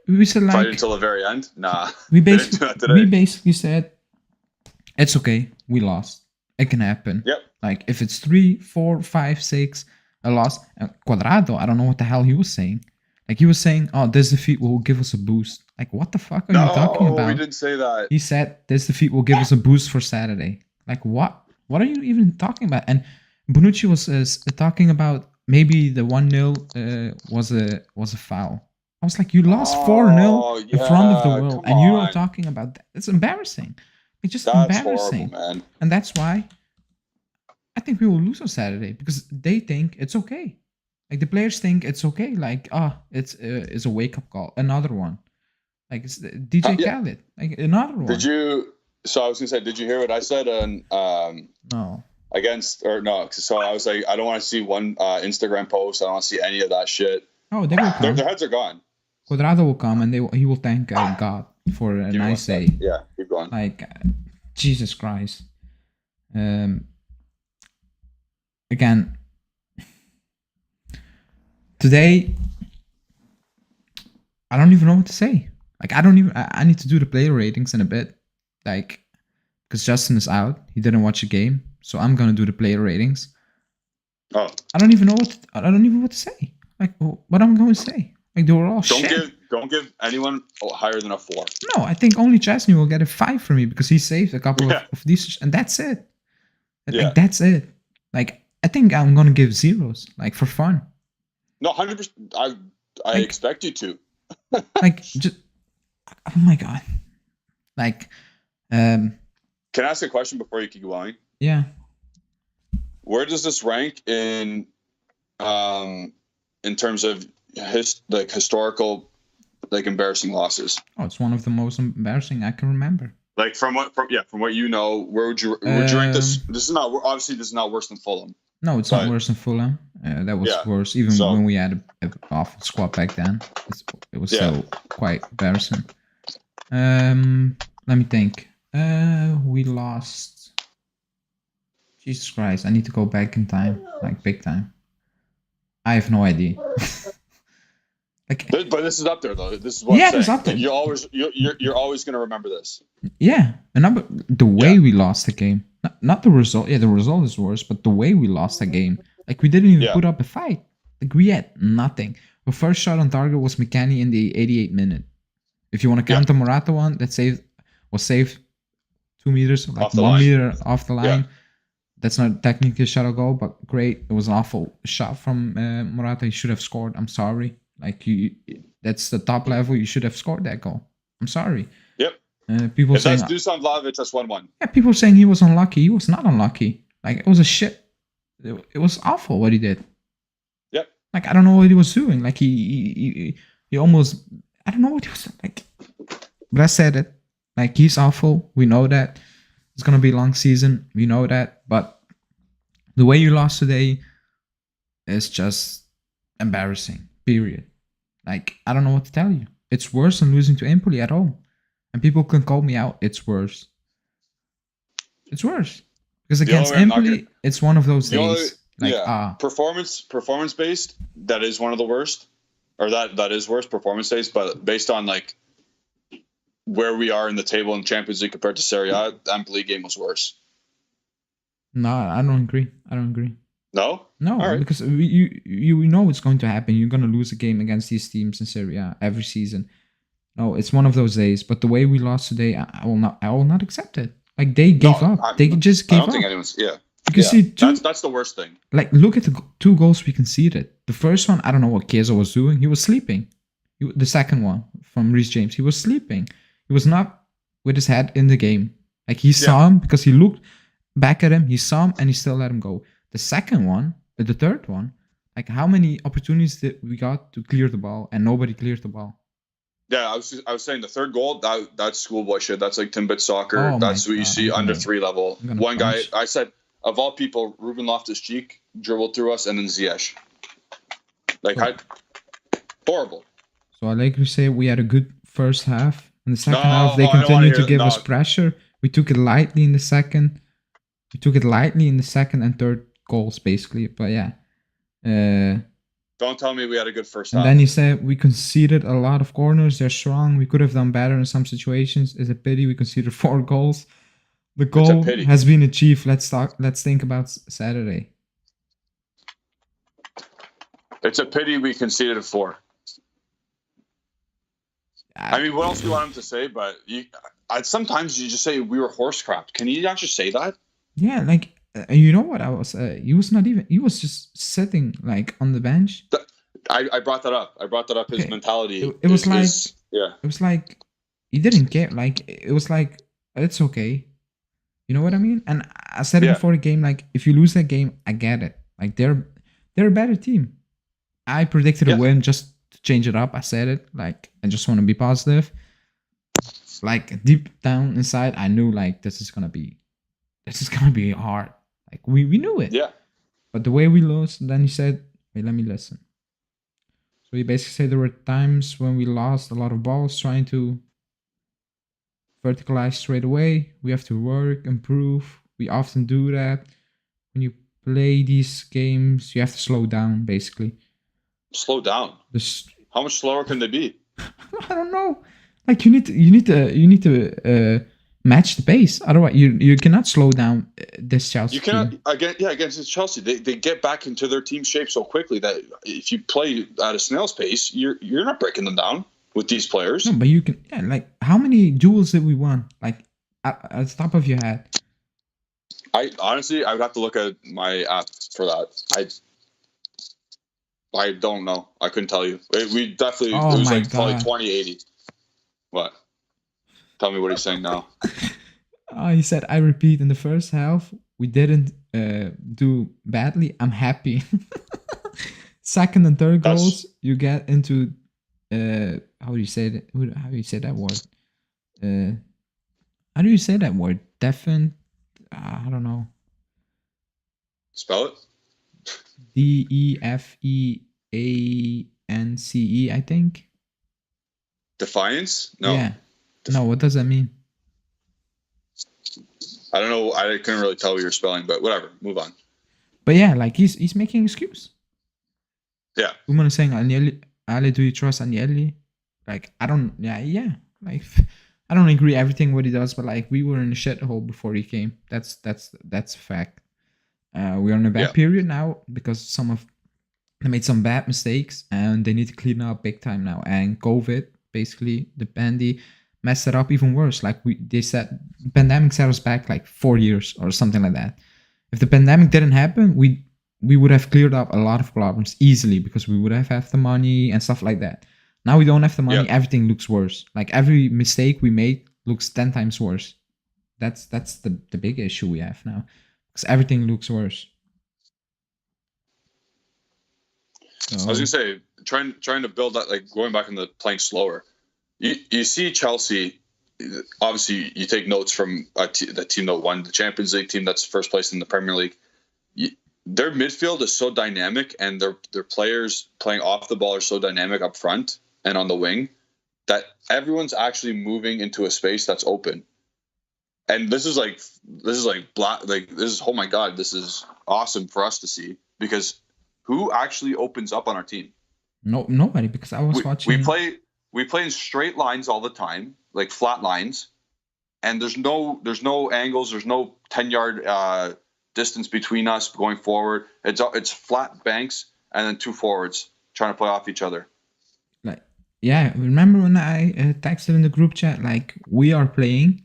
we said like fight until the very end. Nah, we basically said it's okay. We lost. It can happen. Yep. Like if it's 3, 4, 5, 6, a loss. Cuadrado, I don't know what the hell he was saying. Like he was saying, "Oh, this defeat will give us a boost." Like what the fuck are you talking about? No, we didn't say that. He said this defeat will give us a boost for Saturday. Like what? What are you even talking about? And Bonucci was talking about maybe the 1-0 was a foul. I was like, you lost 4-0 in front of the world, and you are talking about that. It's embarrassing. It's just embarrassing, horrible, man. And that's why I think we will lose on Saturday, because they think it's okay. Like the players think it's okay. Like it's a wake up call. Another one. Like it's DJ Khaled. Like another one. So I was gonna say, did you hear what I said? No. So I was like, I don't want to see one Instagram post. I don't want to see any of that shit. Oh, they will come. Their heads are gone. Cuadrado will come, and he will thank God for a nice day. Yeah, keep going. Like Jesus Christ. Again, today I don't even know what to say. Like I need to do the player ratings in a bit. Like because Justin is out, he didn't watch the game, so I'm gonna do the player ratings. Oh, I don't even know what to say. Like what I'm going to say. Like they were all shit. Don't give anyone higher than a 4. No, I think only Chesney will get a 5 from me, because he saved a couple of these, and that's it. Like that's it. Like I think I'm gonna give 0s, like for fun. No, 100%. I expect you to. Like just, oh my god. Like, can I ask a question before you keep going? Yeah. Where does this rank in terms of historical, like embarrassing losses? Oh, it's one of the most embarrassing I can remember. Like from what you know, where would you rank this? This is not worse than Fulham. No, it's not worse than Fulham. That was worse, even when we had an awful squad back then. It was still quite embarrassing. Let me think. We lost. Jesus Christ! I need to go back in time, like big time. I have no idea. But this is up there though. This is what I'm saying. It's up there. You're always gonna remember this. Yeah, and the way we lost the game, not the result. Yeah, the result is worse, but the way we lost the game, like we didn't even put up a fight. Like we had nothing. The first shot on target was McKennie in the 88th minute. If you want to count the Morata one, that was saved 2 meters, like 1 meter off the line. Yeah. That's not technically a shot or goal, but great. It was an awful shot from Morata. He should have scored. I'm sorry. Like that's the top level. You should have scored that goal. I'm sorry. Yep. People If saying, that's Dusan Vlahovic, that's 1-1. yeah, people saying he was unlucky. He was not unlucky. Like, it was a shit. It was awful what he did. Yep. Like, I don't know what he was doing. Like, he almost, I don't know what he was like. But I said it. Like, he's awful. We know that. It's gonna be a long season. We know that. But the way you lost today is just embarrassing. Period. Like, I don't know what to tell you. It's worse than losing to Empoli at home. And people can call me out. It's worse. It's worse. Because against Empoli, it's one of those days. Performance based, that is one of the worst. Or that is worse, performance based. But based on, like, where we are in the table in Champions League compared to Serie A, the Empoli game was worse. No, I don't agree. No? No, All right. because you know it's going to happen. You're going to lose a game against these teams in Serie A every season. No, it's one of those days. But the way we lost today, I will not accept it. Like, they gave up. They just gave up. I don't think anyone's. Yeah. You see, that's the worst thing. Like, look at the 2 goals we conceded. The first one, I don't know what Chiesa was doing. He was sleeping. The second one from Reece James, he was sleeping. He was not with his head in the game. Like, he saw him because he looked back at him. He saw him and he still let him go. The second one, the third one, like, how many opportunities did we got to clear the ball and nobody cleared the ball? Yeah, I was saying the third goal, that's schoolboy shit. That's like Timbit soccer. That's what you see under 3 level. One guy, I said, of all people, Ruben Loftus-Cheek dribbled through us and then Ziyech. Like, horrible. So Allegri said we had a good first half. In the second half, they continued to give us pressure. We took it lightly in the second. And third goals, basically. But yeah. Don't tell me we had a good first half. And then he said we conceded a lot of corners. They're strong. We could have done better in some situations. It's a pity we conceded 4 goals. The goal has been achieved. Let's think about Saturday. It's a pity we conceded 4. I mean, what else do you want him to say? But sometimes you just say we were horse crap. Can you not just say that? Yeah, like, you know what I was? He was just sitting, like, on the bench. I brought that up. His mentality. It was like he didn't care. Like, it was like, it's okay. You know what I mean? And I said it before the game. Like, if you lose that game, I get it. Like, they're a better team. I predicted a win just to change it up. I said it. Like, I just want to be positive. Like, deep down inside, I knew, like, this is gonna be hard. Like, we knew it. Yeah. But the way we lost, then he said, wait, let me listen. So he basically said there were times when we lost a lot of balls trying to verticalize straight away. We have to work, improve. We often do that. When you play these games, you have to slow down, basically. Slow down? How much slower can they be? I don't know. Like, you need to match the pace. Otherwise, you cannot slow down this Chelsea. You cannot team. Against Chelsea. They get back into their team shape so quickly that if you play at a snail's pace, you're not breaking them down with these players. No, but you can. Yeah, like, how many duels did we win? Like, at the top of your head. I would have to look at my app for that. I don't know. I couldn't tell you. We definitely. Oh, it was my like God. probably 20-80. What? Tell me what he's saying now. He said, I repeat, in the first half, we didn't do badly. I'm happy. Second and third goals, you get into, how do you say that? How do you say that word? How do you say that word? Defen? I don't know. Spell it. DEFEANCE, I think. Defiance? No. Yeah. No, what does that mean? I don't know. I couldn't really tell what you're spelling, but whatever. Move on. But yeah, like, he's making excuse. Yeah. Woman is saying, Agnelli, Ale, do you trust Agnelli? Like, I don't. Yeah. Like, I don't agree everything what he does, but, like, we were in a shithole before he came. That's a fact. We're in a bad period now because they made some bad mistakes and they need to clean up big time now. And COVID, basically, the pandemic messed it up even worse. Like, they said, the pandemic set us back like 4 years or something like that. If the pandemic didn't happen, we would have cleared up a lot of problems easily because we would have the money and stuff like that. Now we don't have the money. Everything looks worse. Like, every mistake we made looks 10 times worse. That's the big issue we have now, because everything looks worse. I was gonna say, trying to build that, like going back in the playing slower. You see Chelsea. Obviously, you take notes from the team that won the Champions League, team that's first place in the Premier League. Their midfield is so dynamic, and their players playing off the ball are so dynamic up front and on the wing that everyone's actually moving into a space that's open. And this is oh my god, this is awesome for us to see, because who actually opens up on our team? No, nobody, because I was watching. We play in straight lines all the time, like flat lines, and there's no angles, there's no 10-yard distance between us going forward. It's flat banks and then two forwards trying to play off each other. Like, yeah, remember when I texted in the group chat, like, we are playing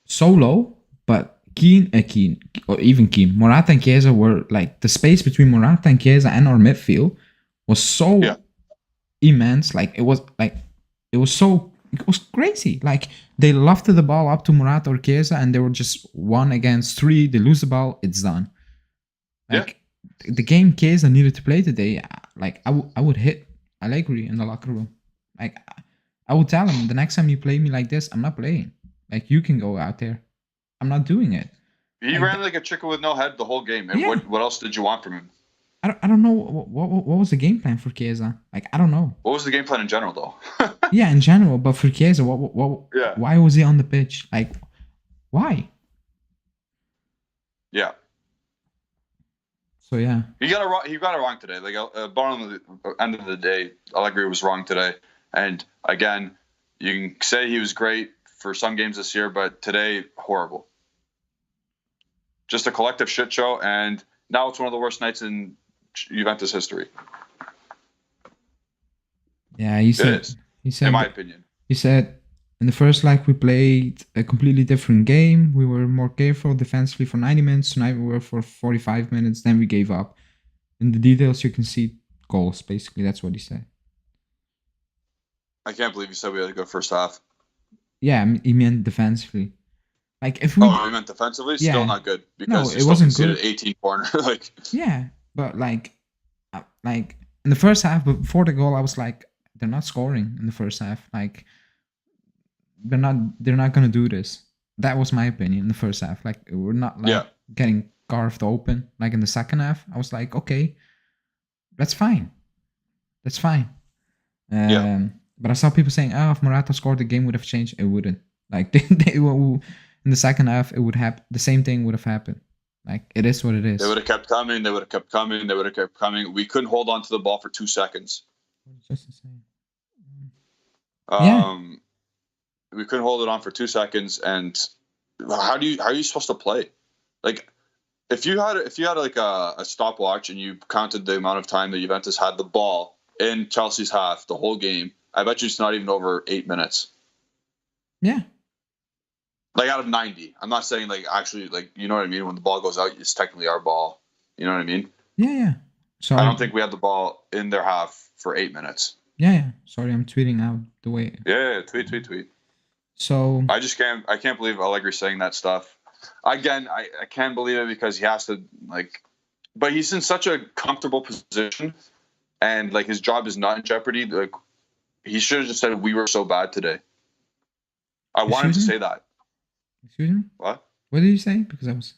so low, but Morata and Chiesa were like, the space between Morata and Chiesa and our midfield was so immense. Like it was crazy. Like they lofted the ball up to Morata or Chiesa, and they were just 1 against 3. They lose the ball, it's done. Like the game Chiesa needed to play today, like I would hit Allegri in the locker room. Like I would tell him, the next time you play me like this, I'm not playing. Like, you can go out there. I'm not doing it. He ran like a chicken with no head the whole game. And what else did you want from him? I don't know what was the game plan for Chiesa. Like, I don't know. What was the game plan in general, though? Yeah, in general, but for Chiesa, why was he on the pitch? Like, why? Yeah. So yeah, he got it wrong today. Like, bottom of the end of the day, Allegri was wrong today. And again, you can say he was great for some games this year, but today, horrible. Just a collective shit show, and now it's one of the worst nights in Juventus history. Yeah, he said, in my opinion. He said, in the first leg, we played a completely different game. We were more careful defensively for 90 minutes. Tonight, we were for 45 minutes. Then we gave up. In the details, you can see goals, basically. That's what he said. I can't believe you said we had a good first half. Yeah, he meant defensively. Like if we. Oh, he meant defensively. Still not good, because it wasn't good. 18 corner. Like. Yeah, but like in the first half, before the goal, I was like, they're not scoring in the first half. Like they're not gonna do this. That was my opinion in the first half. Like we're not getting carved open. Like in the second half, I was like, okay, that's fine. That's fine. But I saw people saying, "Oh, if Morata scored, the game would have changed." It wouldn't. Like they in the second half, it would happen. The same thing would have happened. Like it is what it is. They would have kept coming. They would have kept coming. They would have kept coming. We couldn't hold on to the ball for 2 seconds. Just the same. We couldn't hold it on for 2 seconds. And how are you supposed to play? Like if you had like a stopwatch and you counted the amount of time that Juventus had the ball in Chelsea's half, the whole game, I bet you it's not even over 8 minutes. Yeah. Like out of 90. I'm not saying like actually, like, you know what I mean? When the ball goes out, it's technically our ball. You know what I mean? Yeah. I don't think we had the ball in their half for 8 minutes. Yeah. Sorry, I'm tweeting out the way. Yeah. Tweet. So I can't believe Allegri's saying that stuff. Again, I can't believe it because he has to, like, but he's in such a comfortable position, and like his job is not in jeopardy. Like he should have just said we were so bad today. I want him to say that. Excuse me? What? What did you say? Because I was.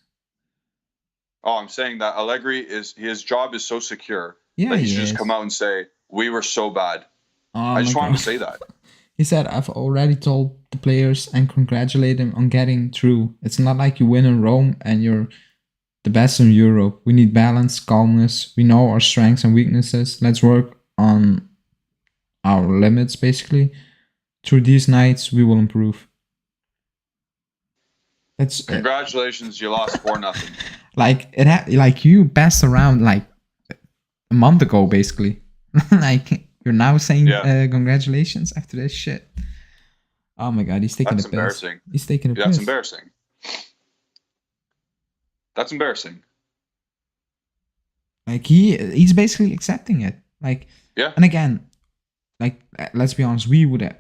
Oh, I'm saying that Allegri his job is so secure that he should just come out and say we were so bad. I just want him to say that. He said, "I've already told the players and congratulate them on getting through. It's not like you win in Rome and you're the best in Europe. We need balance, calmness. We know our strengths and weaknesses. Let's work on our limits, basically. Through these nights, we will improve." That's congratulations, you lost 4-0. Like you passed around like a month ago, basically. Like you're now saying congratulations after this shit. Oh my god, he's taking the piss. Embarrassing. He's taking a piss. That's embarrassing. That's embarrassing. Like he's basically accepting it. Like yeah. And again, like let's be honest, we would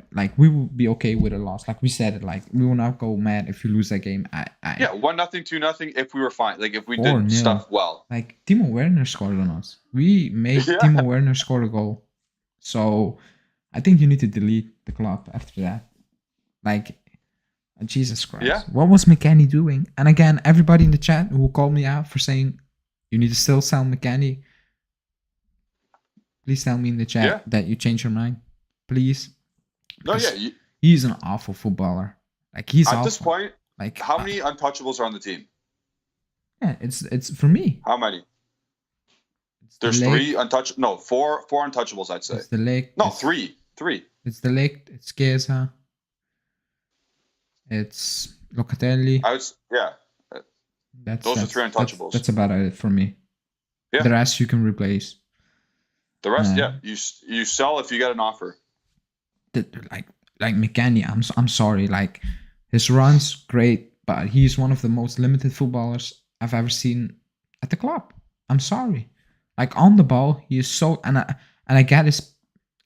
be okay with a loss. Like we said it, like we will not go mad if you lose that game. Yeah, 1-0, 2-0. If we were fine, like if we did 4-0. stuff well. Like Timo Werner scored on us. We made Timo Werner score a goal. So I think you need to delete the club after that. Like Jesus Christ. Yeah. What was McKennie doing? And again, everybody in the chat who called me out for saying you need to still sell McKennie. Please tell me in the chat that you change your mind. Please. No, he's an awful footballer. Like he's at awful. this point. Like how many untouchables are on the team? Yeah, it's for me. How many? There's 3 untouchables. No, 4 untouchables. I'd say. It's the leg. No, 3. It's the leg. It's Chiesa. It's Locatelli. Those are 3 untouchables. That's about it for me. Yeah. The rest you can replace. The rest, you sell if you get an offer. Like McKennie, I'm sorry. Like his runs great, but he's one of the most limited footballers I've ever seen at the club. I'm sorry. Like on the ball, he is so and I get his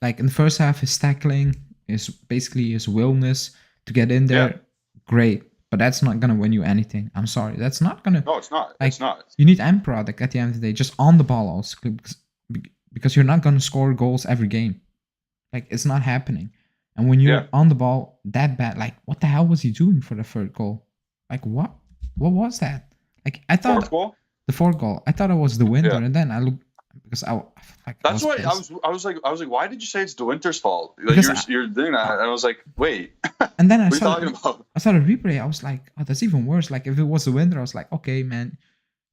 like in the first half his tackling is basically his willingness to get in there. Yeah. Great, but that's not gonna win you anything. I'm sorry. That's not gonna. No, it's not. Like, it's not. You need end product at the end of the day, just on the ball also, because you're not gonna score goals every game. Like it's not happening. And when you're on the ball that bad, like what the hell was he doing for the 3rd goal? Like what? What was that? Like I thought 4th goal? The 4th goal. I thought it was the winner, and then I looked because That's why I was like, why did you say it's the Winter's fault? Like you're doing that, and I was like, wait. And then I saw the replay. I was like, oh, that's even worse. Like if it was the Winter, I was like, okay, man,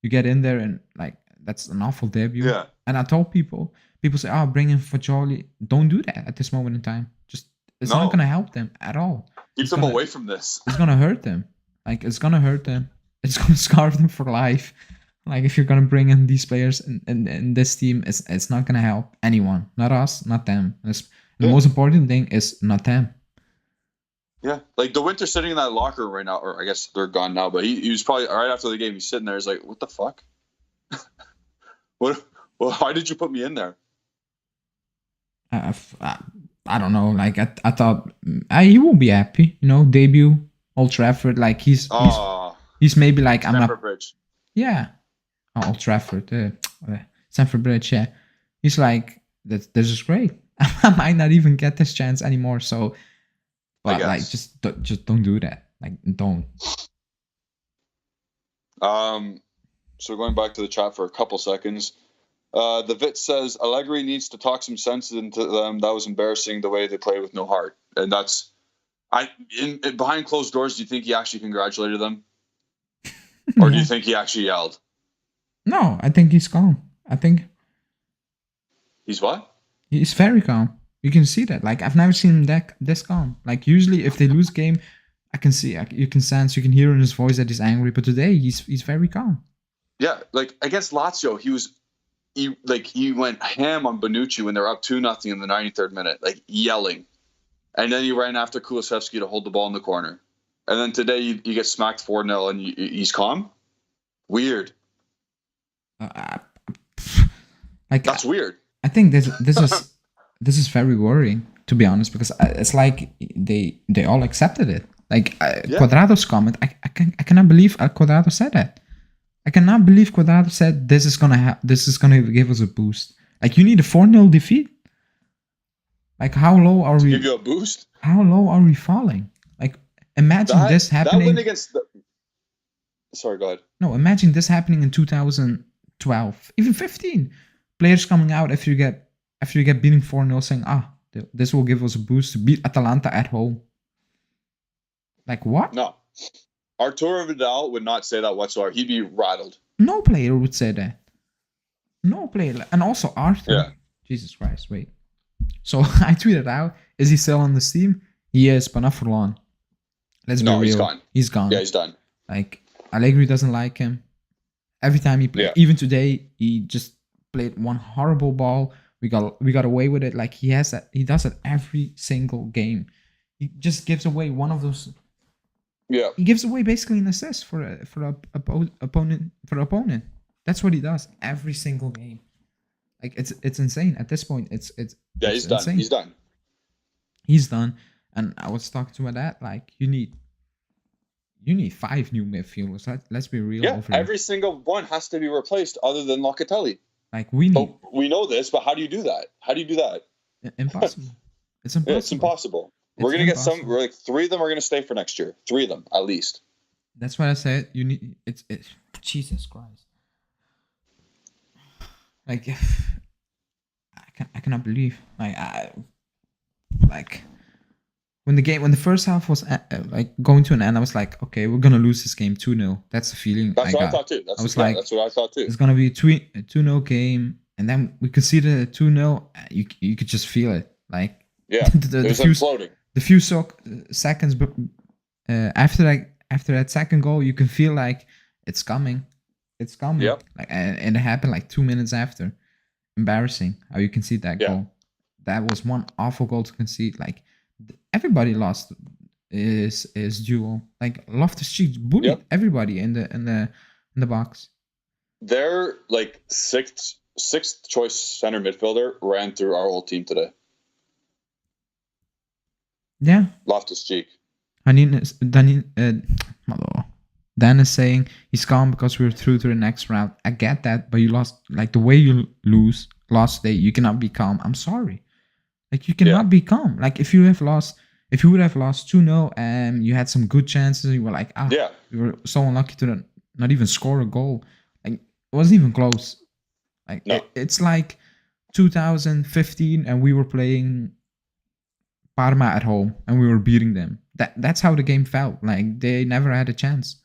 you get in there and like that's an awful debut. Yeah. And I told people say, oh, bring in Fajoli. Don't do that at this moment in time. Just it's not gonna help them at all. Keep them away from this. It's gonna hurt them. Like it's gonna hurt them. It's gonna scar them for life. Like if you're gonna bring in these players in this team, it's not gonna help anyone. Not us, not them. The most important thing is not them. Yeah, like the Winter sitting in that locker room right now, or I guess they're gone now. But he was probably right after the game. He's sitting there. He's like, "What the fuck? What? Well, why did you put me in there?" I don't know. Like I thought he will be happy. You know, debut Old Trafford. Like he's maybe like I'm not. Bridge. Yeah. Oh, Old Trafford, Stamford Bridge, yeah. He's like, this is great. I might not even get this chance anymore. So, but like, just don't do that. Like, don't. So going back to the chat for a couple seconds, the Vit says Allegri needs to talk some sense into them. That was embarrassing the way they played with no heart, and that's behind closed doors. Do you think he actually congratulated them, or do you think he actually yelled? No, I think he's calm. I think he's what? He's very calm. You can see that. Like I've never seen him this calm. Like usually, if they lose game, I can see, you can sense, you can hear in his voice that he's angry. But today, he's very calm. Yeah, like against Lazio, he went ham on Bonucci when they're up 2-0 in the 93rd minute, like yelling, and then he ran after Kulusevski to hold the ball in the corner. And then today, you get smacked 4-0 and he's calm. Weird. Like that's weird. I think this is very worrying, to be honest, because it's like they all accepted it. Like Cuadrado's comment, I cannot believe Cuadrado said that. I cannot believe Cuadrado said this is gonna give us a boost. Like you need a 4-0 defeat. Like how low are we? Give you a boost. How low are we falling? Like imagine this happening. That win against Sorry, go ahead. No, imagine this happening in 2012, even 15. Players coming out after you get beating 4-0 saying, this will give us a boost to beat Atalanta at home. Like what? No. Arturo Vidal would not say that whatsoever. He'd be rattled. No player would say that. No player. And also Arthur. Yeah. Jesus Christ, wait. So I tweeted out, is he still on this team? He is, but not for long. Let's be real. He's gone. He's gone. Yeah, he's done. Like, Allegri doesn't like him. Every time he plays, even today, he just played one horrible ball. We got away with it. Like he does it every single game. He just gives away one of those. Yeah. He gives away basically an assist for opponent. That's what he does every single game. Like it's insane at this point. It's he's done. insane. He's done. He's done. And I was talking to my dad, like, you need 5 new midfielders. Let's be real Yeah, over here. every single one has to be replaced other than Locatelli. Like, we need. But we know this, but how do you do that? How do you do that? Impossible. It's impossible. Yeah, it's impossible. It's We're gonna get impossible. we're like 3 of them are gonna stay for next year. 3 of them at least. That's why I said you need. It's Jesus Christ. Like, I cannot believe, like when the first half was like going to an end, I was like, okay, we're gonna lose this game 2-0. That's the feeling That's I what got. I thought too. I was like, that's what I thought too. It's gonna be a 2-0 game, and then we conceded a 2-0. You could just feel it, like Yeah, it was imploding. The few seconds, but after that second goal, you can feel like it's coming. It's coming. Yep. Like, and it happened like 2 minutes after. Embarrassing how you concede that goal. That was one awful goal to concede. Like, everybody lost his duel. Like, Loftus-Cheek bullied everybody in the box. Their like sixth choice center midfielder ran through our whole team today. Yeah. Loftus-Cheek. Dan is saying he's calm because we're through to the next round. I get that, but you lost, like, the way you lost today, you cannot be calm. I'm sorry. Like, you cannot be calm. Like, if you would have lost 2-0 and you had some good chances, you were like, you were so unlucky to not even score a goal. Like, it wasn't even close. Like, it's like 2015 and we were playing Parma at home and we were beating them. That's how the game felt. Like, they never had a chance.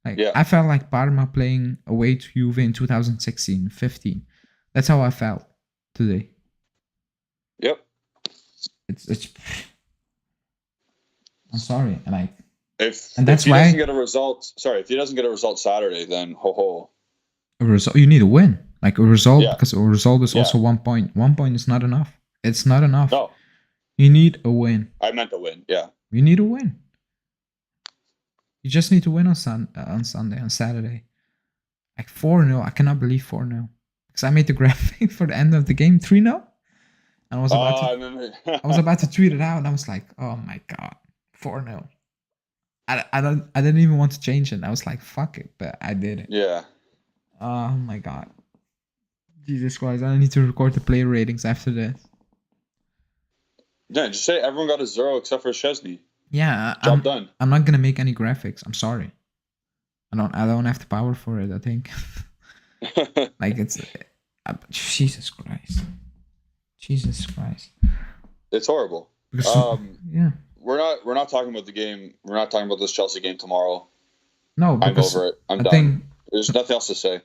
Like, I felt like Parma playing away to Juve in 2016, 15. That's how I felt today. Yep. It's. I'm sorry, if he doesn't get a result Saturday, then a result. You need a win, like a result, because a result is also 1 point. 1 point is not enough. It's not enough. No. You need a win. I meant a win. Yeah. You need a win. You just need to win on Saturday. Like 4-0. I cannot believe 4-0. Because I made the graphic for the end of the game 3-0. And I was about to tweet it out, and I was like, oh my god, 4-0. I didn't even want to change it. I was like, fuck it, but I did it. Yeah. Oh my god. Jesus Christ, I need to record the player ratings after this. Yeah, just say everyone got a 0 except for Szczesny. Yeah, job done. I'm not gonna make any graphics. I'm sorry. I don't have the power for it, I think. Like, it's Jesus Christ. It's horrible. Yeah. We're not talking about the game. We're not talking about this Chelsea game tomorrow. No, I'm over it. I'm done. There's nothing else to say.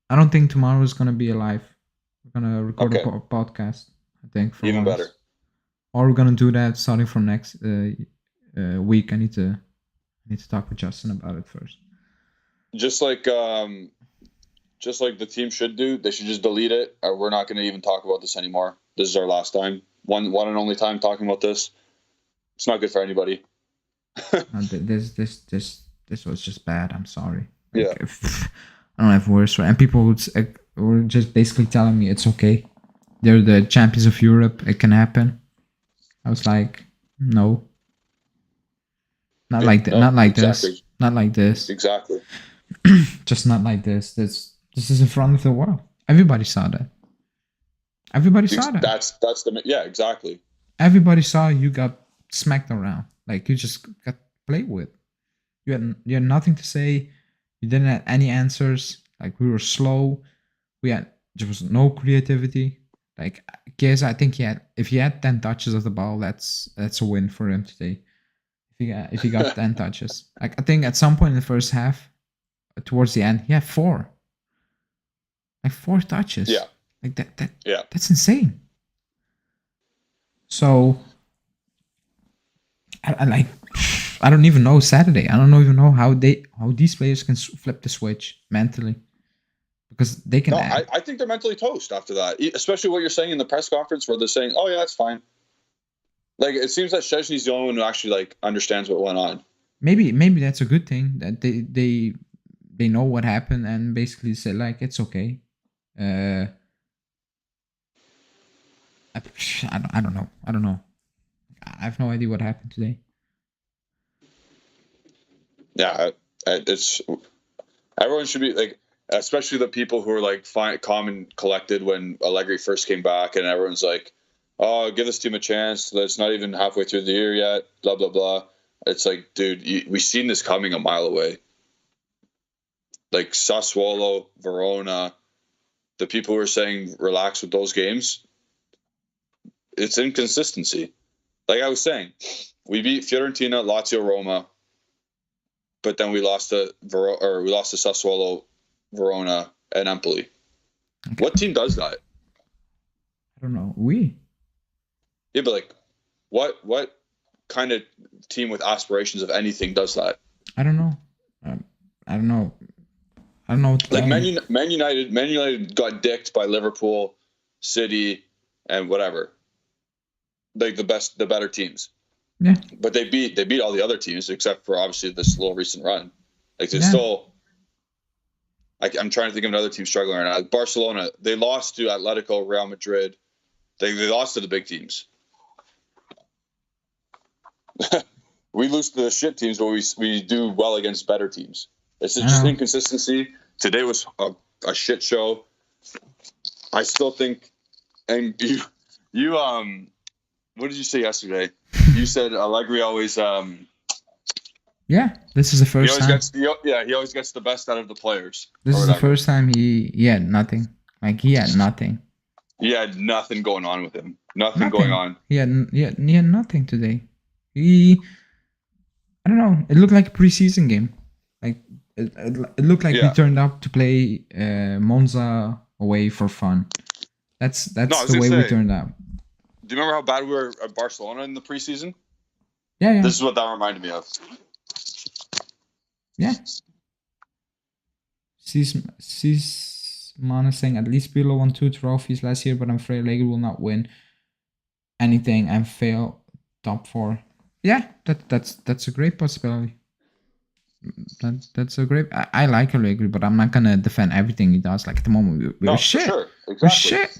I don't think tomorrow is gonna be a live. We're gonna record a podcast, I think. Even better. Or we're gonna do that starting from next week. I need to talk with Justin about it first. Just like the team should do, they should just delete it. We're not going to even talk about this anymore. This is our last time, one and only time talking about this. It's not good for anybody. This was just bad. I'm sorry. Like, I don't have words for it. And people were just basically telling me it's okay. They're the champions of Europe. It can happen. I was like, no. Not like this. Not like this. Exactly. Just not like this. This is in front of the world. Everybody saw that. Exactly. Everybody saw you got smacked around. Like, you just got played with. You had nothing to say. You didn't have any answers. Like, we were slow. There was no creativity. Like, Chiesa, I think if he had 10 touches of the ball, that's a win for him today. If he got 10 touches. Like, I think at some point in the first half, towards the end, he had 4. Like, 4 touches. Yeah. Like that. Yeah. That's insane. So, I don't even know Saturday. I don't even know how these players can flip the switch mentally, because they can. No, I think they're mentally toast after that. Especially what you're saying in the press conference, where they're saying, "Oh yeah, that's fine." Like, it seems that Szczesny's the only one who actually like understands what went on. Maybe that's a good thing, that they know what happened and basically say, like, it's okay. I don't know. I have no idea what happened today. Yeah, it's everyone should be like, especially the people who are like calm and collected when Allegri first came back, and everyone's like, "Oh, give this team a chance. It's not even halfway through the year yet." Blah blah blah. It's like, dude, we've seen this coming a mile away. Like Sassuolo, Verona, the people who are saying relax with those games, it's inconsistency. Like I was saying, we beat Fiorentina, Lazio, Roma, but then we lost to Sassuolo, Verona, and Empoli. Okay. What team does that? I don't know. Yeah, but like, what kind of team with aspirations of anything does that? I don't know. I don't know. I don't know. Like Man United got dicked by Liverpool, City, and whatever. Like the better teams. Yeah. But they beat all the other teams except for obviously this little recent run. Like it's still. I'm trying to think of another team struggling right now. Barcelona, they lost to Atletico, Real Madrid. They lost to the big teams. We lose to the shit teams, but we do well against better teams. It's just inconsistency. Today was a shit show. I still think, and you what did you say yesterday? You said Allegri always yeah, this is the first time. He always gets the best out of the players. This is the first time he had nothing. Like he had nothing. He had nothing going on with him. Nothing going on. He had nothing today. I don't know. It looked like a preseason game. Like it looked like we turned up to play Monza away for fun. That's the way we turned up. Do you remember how bad we were at Barcelona in the preseason? Yeah. This is what that reminded me of. Yeah. Mana saying at least Pirlo won 2 trophies last year, but I'm afraid Allegri will not win anything and fail top 4. Yeah, that's a great possibility. That's a great. I like Allegri, but I'm not gonna defend everything he does. Like at the moment, we're shit. Sure. Exactly. We're shit.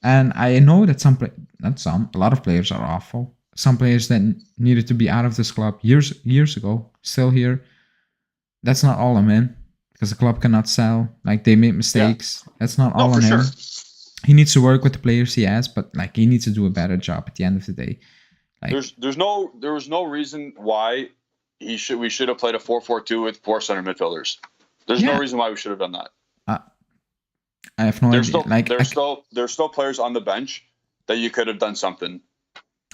And I know that a lot of players are awful. Some players that needed to be out of this club years ago, still here. That's not all on him, because the club cannot sell. Like they made mistakes. Yeah. That's not all on him. Sure. He needs to work with the players he has, but like he needs to do a better job at the end of the day. Like, there was no reason why we should have played a 4-4-2 with 4 center midfielders. There's no reason why we should have done that. I have no idea. There's still players on the bench that you could have done something.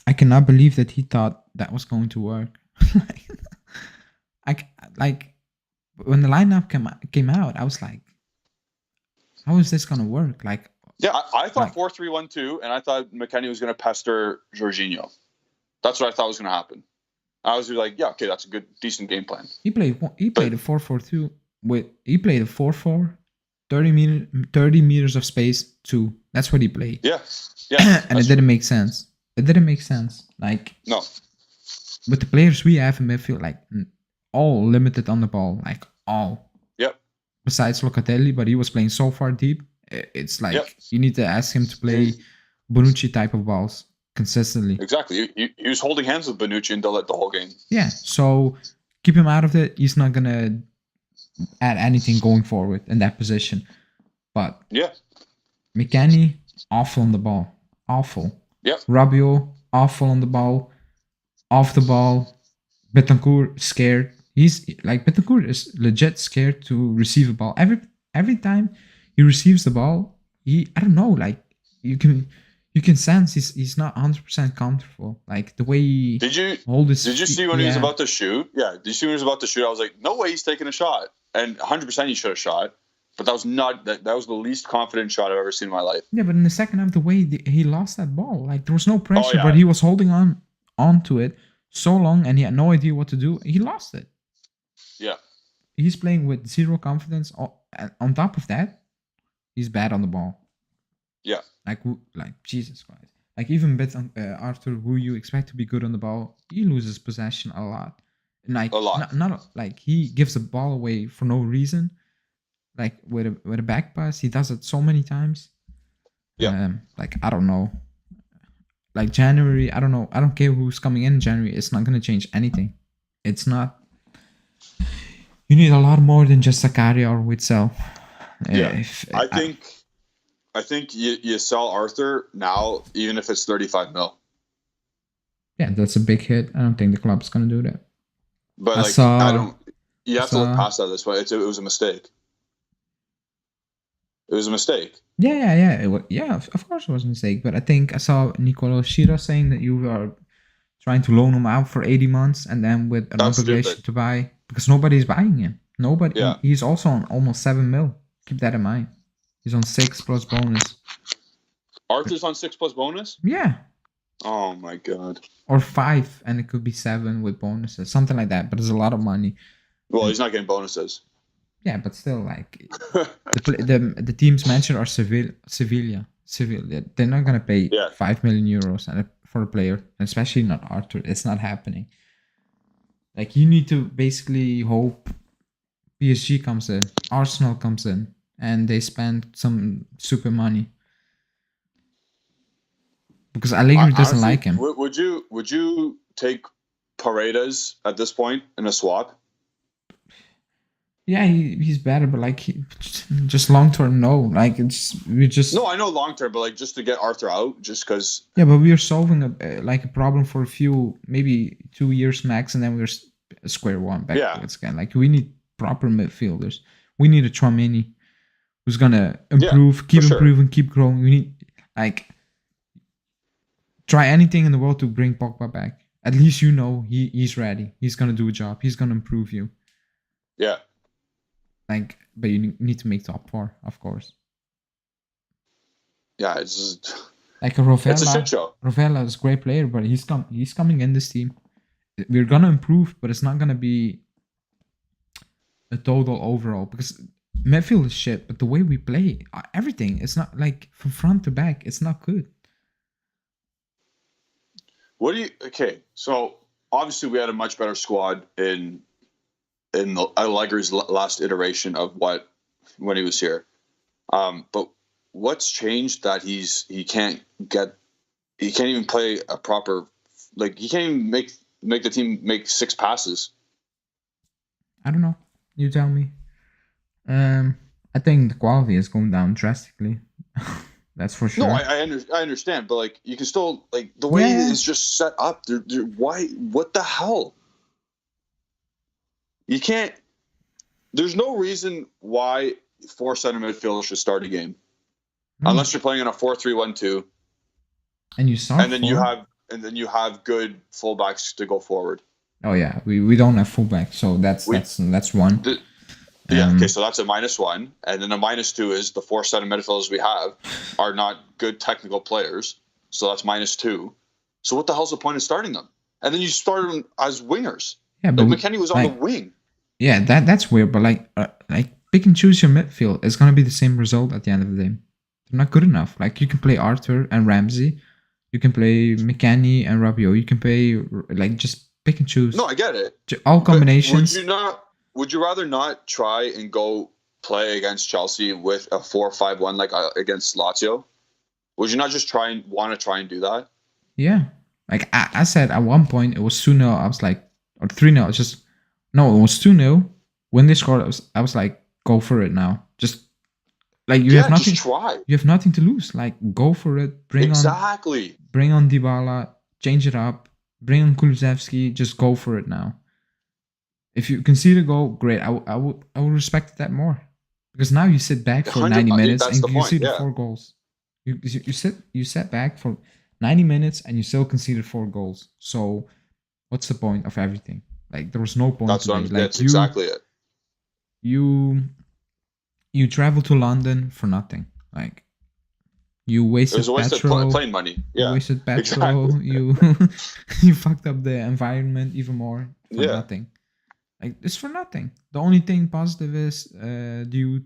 I cannot believe that he thought that was going to work. like when the lineup came out, I was like, how is this gonna work? Like, yeah, I thought 4-3-1-2, and I thought McKennie was gonna pester Jorginho. That's what I thought was gonna happen. I was like, yeah, okay, that's a decent game plan. He played a 4-4-2 he played a 4-4. 30 meters of space, 2. That's what he played. Yeah. And it didn't make sense. Like, no. With the players we have in midfield, like, all limited on the ball. Like, all. Yep. Besides Locatelli, but he was playing so far deep. It's like, you need to ask him to play Bonucci type of balls consistently. Exactly. He was holding hands with Bonucci until the whole game. Yeah, so keep him out of it. He's not going to add anything going forward in that position. But McKennie, awful on the ball. Awful. Yep. Rabiot, awful on the ball. Off the ball. Betancourt, scared. Betancourt is legit scared to receive a ball. Every time he receives the ball, I don't know, like you can sense he's not 100% comfortable. Like the way he Did you see when he was about to shoot? Yeah. Did you see when he was about to shoot? I was like, no way he's taking a shot. And 100% he should have shot. But that was the least confident shot I've ever seen in my life. Yeah, but in the second half, the way he lost that ball, like there was no pressure, but he was holding on to it so long, and he had no idea what to do. He lost it. Yeah. He's playing with zero confidence. On top of that, he's bad on the ball. Yeah. Like Jesus Christ. Like even Arthur, who you expect to be good on the ball, he loses possession a lot. Like, a lot. Not like he gives the ball away for no reason. Like with a back pass, he does it so many times. Yeah. Like I don't know. like January, I don't know. I don't care who's coming in January. It's not gonna change anything. It's not. You need a lot more than just Sakaria or Witsel. Yeah. If, I think you sell Arthur now, even if it's 35 mil. yeah, that's a big hit. I don't think the club's gonna do that. But I like, saw. I don't. You have to look saw. past that this way. It was a mistake. It was a mistake. Yeah. Of course it was a mistake. But I think I saw Nicolo Shira saying that you are trying to loan him out for 80 months and then with an That's obligation stupid. to buy because nobody's buying him. Nobody. Yeah. He's also on almost 7 mil. Keep that in mind. He's on 6 plus bonus. Arthur's on 6+ bonus. Yeah. Oh my god. Or 5, and it could be 7 with bonuses, something like that. But it's a lot of money. Well, he's not getting bonuses. Yeah, but still, like the teams mentioned are Sevilla. They're not gonna pay 5 million euros for a player, especially not Arthur. It's not happening. Like you need to basically hope PSG comes in, Arsenal comes in, and they spend some super money. Because Allegri doesn't Honestly, like him. Would you take Paredes at this point in a swap? Yeah, he's better, but like just long term, no. Like we just. No, I know long term, but like just to get Arthur out, just because. Yeah, but we are solving a problem for a few, maybe 2 years max, and then we're square one back again. Like we need proper midfielders. We need a Tchouaméni who's gonna improve, keep improving, keep growing. We need like try anything in the world to bring Pogba back. At least you know he's ready. He's gonna do a job. He's gonna improve you. Yeah. Like, but you need to make top 4, of course. Yeah, it's just, like a Rovella. It's a shit show. Rovella is a great player, but he's coming in this team. We're gonna improve, but it's not gonna be a total overall because midfield is shit. But the way we play, everything, it's not like from front to back. It's not good. Okay, so obviously we had a much better squad in Allegri's last iteration of when he was here. But what's changed that he can't even play a proper, like he can't even make the team make 6 passes. I don't know. You tell me. I think the quality is going down drastically. That's for sure. No, I understand, but like you can still like the way it's just set up. Why? What the hell? You can't. There's no reason why 4 center midfielders should start a game, unless you're playing in a 4-3-1-2. And you start. And then you have good fullbacks to go forward. Oh yeah, we don't have fullbacks, so that's one. Okay, so that's a -1, and then a -2 is the 4 center midfielders we have are not good technical players, so that's -2. So what the hell's the point of starting them? And then you start them as wingers. Yeah, but McKennie was on the wing. Yeah, that's weird, but like pick and choose your midfield. It's gonna be the same result at the end of the day. They're not good enough. Like you can play Arthur and Ramsey, you can play McKennie and Rabiot. You can play like just pick and choose. No, I get it. All combinations. Would you rather not try and go play against Chelsea with a 4-5-1 like against Lazio? Would you not just want to try and do that? Yeah. Like I said at one point it was 2-0. I was like, or 3-0. It's just no, it was 2-0. When they scored, I was like, go for it now. Just like you have nothing. Just try. You have nothing to lose. Like go for it. Bring on Dybala. Change it up. Bring on Kulusevski. Just go for it now. If you concede a goal, great. I would respect that more because now you sit back for 90 minutes and you conceded 4 goals. You sat back for 90 minutes and you still conceded 4 goals. So what's the point of everything? Like there was no point. That's exactly it. You travel to London for nothing. Like you wasted petrol. Plane money. Yeah. You wasted petrol. Exactly. You fucked up the environment even more for nothing. Like it's for nothing. The only thing positive is the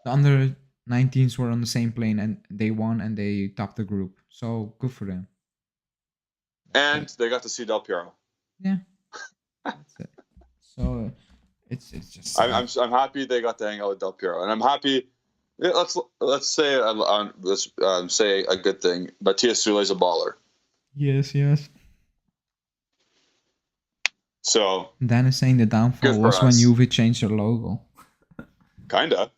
under 19s were on the same plane and they won and they topped the group. So good for them. And they got to see Del Piero. Yeah. That's it. So it's just. I'm happy they got to hang out with Del Piero, and I'm happy Yeah, let's say let's say a good thing. Matthias Sule's a baller. Yes. So Dan is saying the good downfall for was when us. Juve changed their logo. Kinda.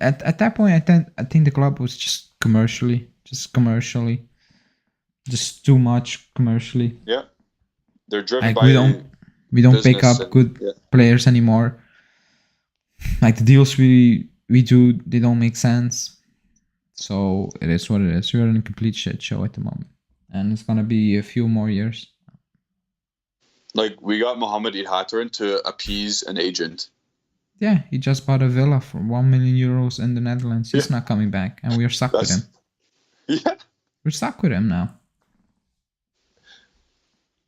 At that point, I think the club was just commercially, just too much commercially. Yeah. They're driven Like by we don't pick business up good yeah. players anymore. Like the deals we do, they don't make sense. So it is what it is. We're in a complete shit show at the moment, and it's gonna be a few more years. Like we got Mohamed Idhatarin to appease an agent. Yeah, he just bought a villa for 1 million euros in the Netherlands. He's not coming back, and we're stuck with him. Yeah. We're stuck with him now.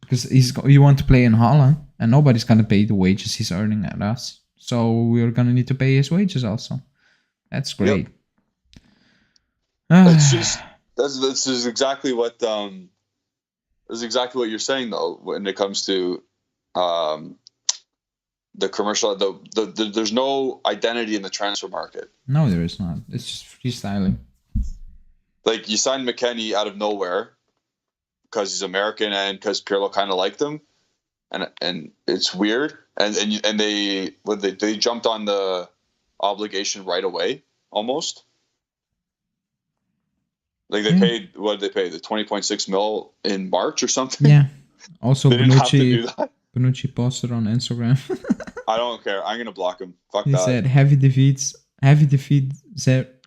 Because you want to play in Holland, and nobody's gonna pay the wages he's earning at us. So we're gonna need to pay his wages also. That's great. It's just this is exactly what you're saying though when it comes to the commercial. The there's no identity in the transfer market. No, there is not. It's just freestyling. Like you signed McKennie out of nowhere because he's American and because Pirlo kind of liked him, and it's weird. And they jumped on the obligation right away almost. Like they paid, what did they pay? The 20.6 mil in March or something? Yeah. Also, they didn't have to do that. Bonucci posted on Instagram. I don't care. I'm gonna block him. Fuck he that. He said heavy defeats,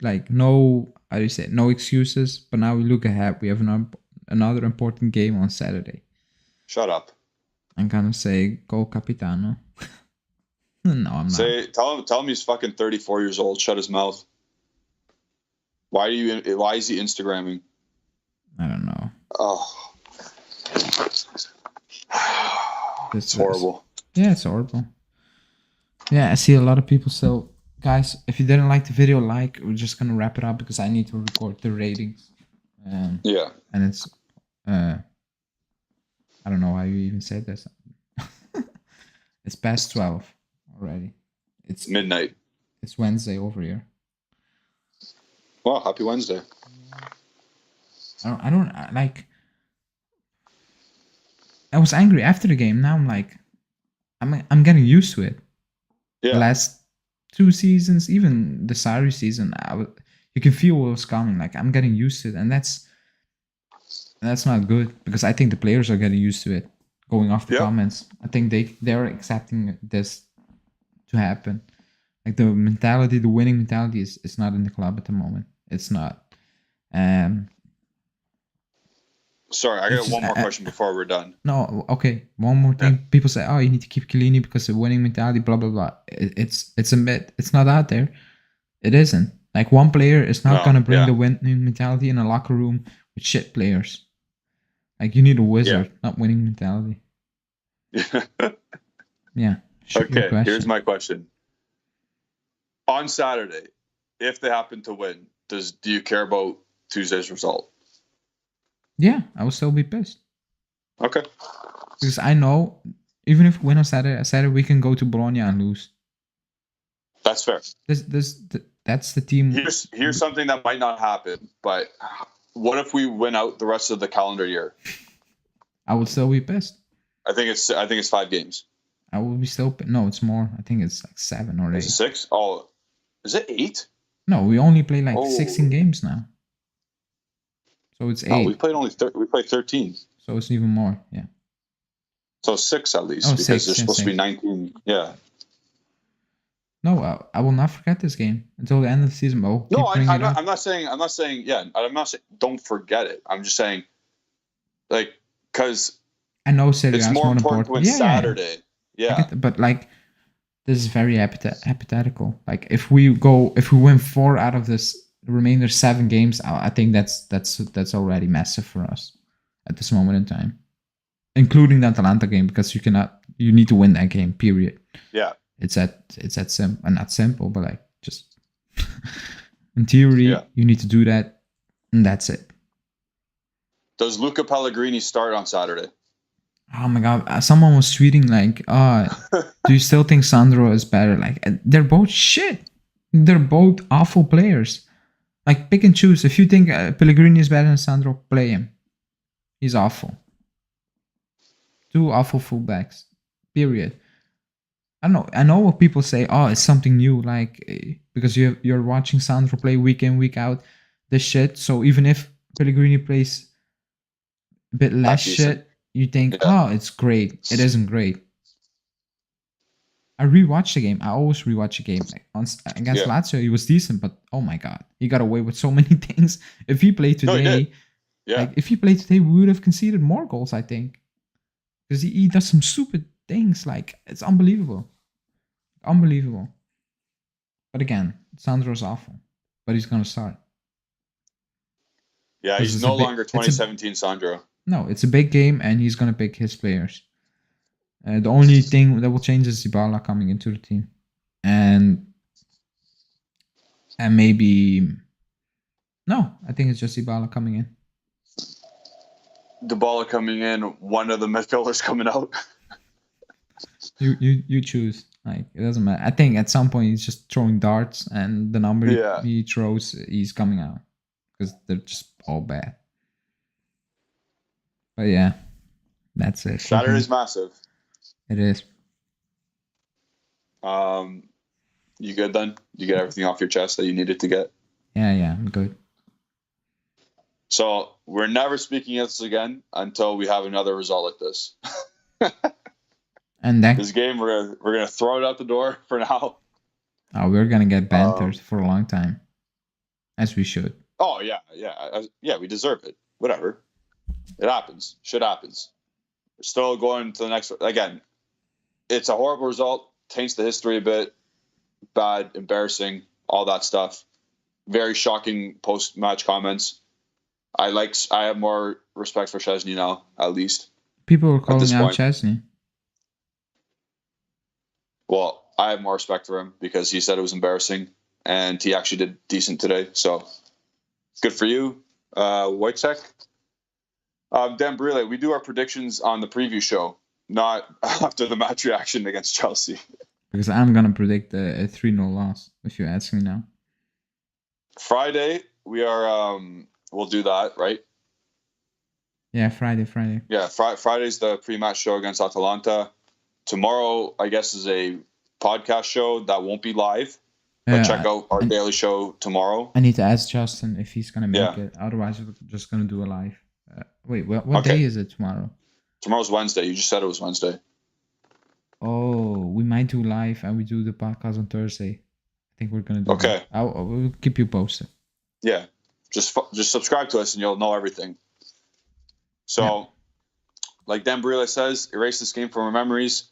like no, how do you say it? No excuses. But now we look ahead. We have another important game on Saturday. Shut up. I'm gonna say go Capitano. No, I'm not. Tell him he's fucking 34 years old. Shut his mouth. Why is he Instagramming? I don't know. Oh. It's horrible. Yeah, it's horrible. Yeah, I see a lot of people. So, guys, if you didn't like the video, we're just gonna wrap it up because I need to record the ratings. Yeah. And it's, I don't know why you even said this. It's past 12 already. It's midnight. It's Wednesday over here. Well, happy Wednesday. I don't like. I was angry after the game. Now I'm like, I'm getting used to it. Yeah. The last 2 seasons, even the Sarri season, you can feel what was coming. Like I'm getting used to it, and that's not good because I think the players are getting used to it. Going off the comments, I think they're accepting this to happen. Like the mentality, the winning mentality is not in the club at the moment. It's not. Sorry, I got one more question before we're done. No, okay. One more thing. Yeah. People say, "Oh, you need to keep Chiellini because of winning mentality." Blah blah blah. It's a myth. It's not out there. It isn't. Like one player is not gonna bring the winning mentality in a locker room with shit players. Like you need a wizard, not winning mentality. Yeah. Okay. Here's my question. On Saturday, if they happen to win, do you care about Tuesday's result? Yeah, I will still be pissed. Okay. Because I know, even if we win on Saturday we can go to Bologna and lose. That's fair. That's the team. Here's something that might not happen, but what if we win out the rest of the calendar year? I would still be pissed. I think it's 5 games. I will be still. No, it's more. I think it's like 7 or 8. Is it 6? Oh, is it 8? No, we only play 16 games now. So it's 8. Oh, we played 13. So it's even more, yeah. So 6 at least, because there's supposed to be 19. Yeah. No, I will not forget this game until the end of the season. No, I'm not saying. Yeah, I'm not saying. Don't forget it. I'm just saying, like, because I know Serie A is more important to win Saturday. Yeah. But like, this is very hypothetical. Like, if we win 4 out of this remainder 7 games, I think that's already massive for us at this moment in time, including the Atalanta game, because you need to win that game. Period. Yeah. It's that simple, not simple, but like just in theory, you need to do that, and that's it. Does Luca Pellegrini start on Saturday? Oh my god! Someone was tweeting like, "Do you still think Sandro is better?" Like they're both shit. They're both awful players. Like, pick and choose. If you think Pellegrini is better than Sandro, play him. He's awful. Two awful fullbacks. Period. I don't know. I know what people say. Oh, it's something new. Like, because you're watching Sandro play week in, week out. This shit. So even if Pellegrini plays a bit less shit, you think, oh, it's great. It isn't great. I rewatched the game. I always rewatch a game. Like against Lazio, he was decent, but oh my god, he got away with so many things. If he played today, if he played today, we would have conceded more goals, I think, because he does some stupid things. Like, it's unbelievable, unbelievable. But again, Sandro's awful, but he's gonna start. Yeah, he's no longer 2017 Sandro. No, it's a big game, and he's gonna pick his players. The only thing that will change is Dybala coming into the team, and maybe no, I think it's just Dybala coming in. Dybala coming in, one of the midfielders coming out. You choose. Like, it doesn't matter. I think at some point he's just throwing darts, and the number he throws, he's coming out because they're just all bad. But yeah, that's it. Saturday's massive. It is. You good then? You get everything off your chest that you needed to get? Yeah, I'm good. So we're never speaking of this again until we have another result like this. And this game, we're gonna throw it out the door for now. Oh, we're gonna get bantered for a long time, as we should. Oh yeah. We deserve it. Whatever. It happens. Shit happens. We're still going to the next again. It's a horrible result. Taints the history a bit. Bad, embarrassing, all that stuff. Very shocking post-match comments. I have more respect for Szczesny now, at least. People were calling out Szczesny. Well, I have more respect for him because he said it was embarrassing, and he actually did decent today. So, good for you, Wojciech. Dan Brile, we do our predictions on the preview show, not after the match reaction against Chelsea. Because I'm going to predict a 3-0 loss, if you ask me now. Friday, we are... we'll do that, right? Yeah, Friday. Yeah, Friday's the pre-match show against Atalanta. Tomorrow, I guess, is a podcast show that won't be live. But check out our daily show tomorrow. I need to ask Justin if he's going to make it. Otherwise, we're just going to do a live. Wait, what day is it tomorrow? Tomorrow's Wednesday. You just said it was Wednesday. Oh, we might do live and we do the podcast on Thursday. I think we're going to do that. We'll keep you posted. Yeah. Just subscribe to us and you'll know everything. So, like Dan Brile says, erase this game from our memories.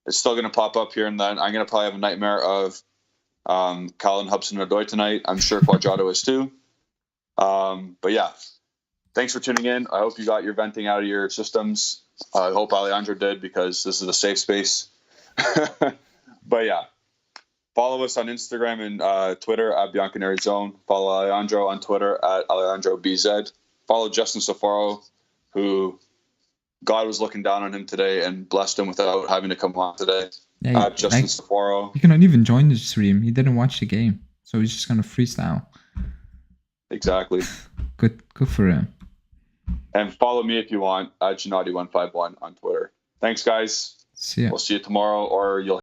It's still going to pop up here and then. I'm going to probably have a nightmare of Colin Hudson-Odoi tonight. I'm sure Quadrado is too. But yeah, thanks for tuning in. I hope you got your venting out of your systems. I hope Alejandro did, because this is a safe space. But yeah, follow us on Instagram and Twitter at bianconerizone. Follow Alejandro on Twitter at AlejandroBZ. Follow Justin Safaro, who God was looking down on him today and blessed him without having to come on today. Yeah, Justin Safaro. He cannot even join the stream. He didn't watch the game, so he's just gonna freestyle. Exactly. Good for him. And follow me if you want at Gennady151 on Twitter. Thanks, guys. See ya. We'll see you tomorrow, or you'll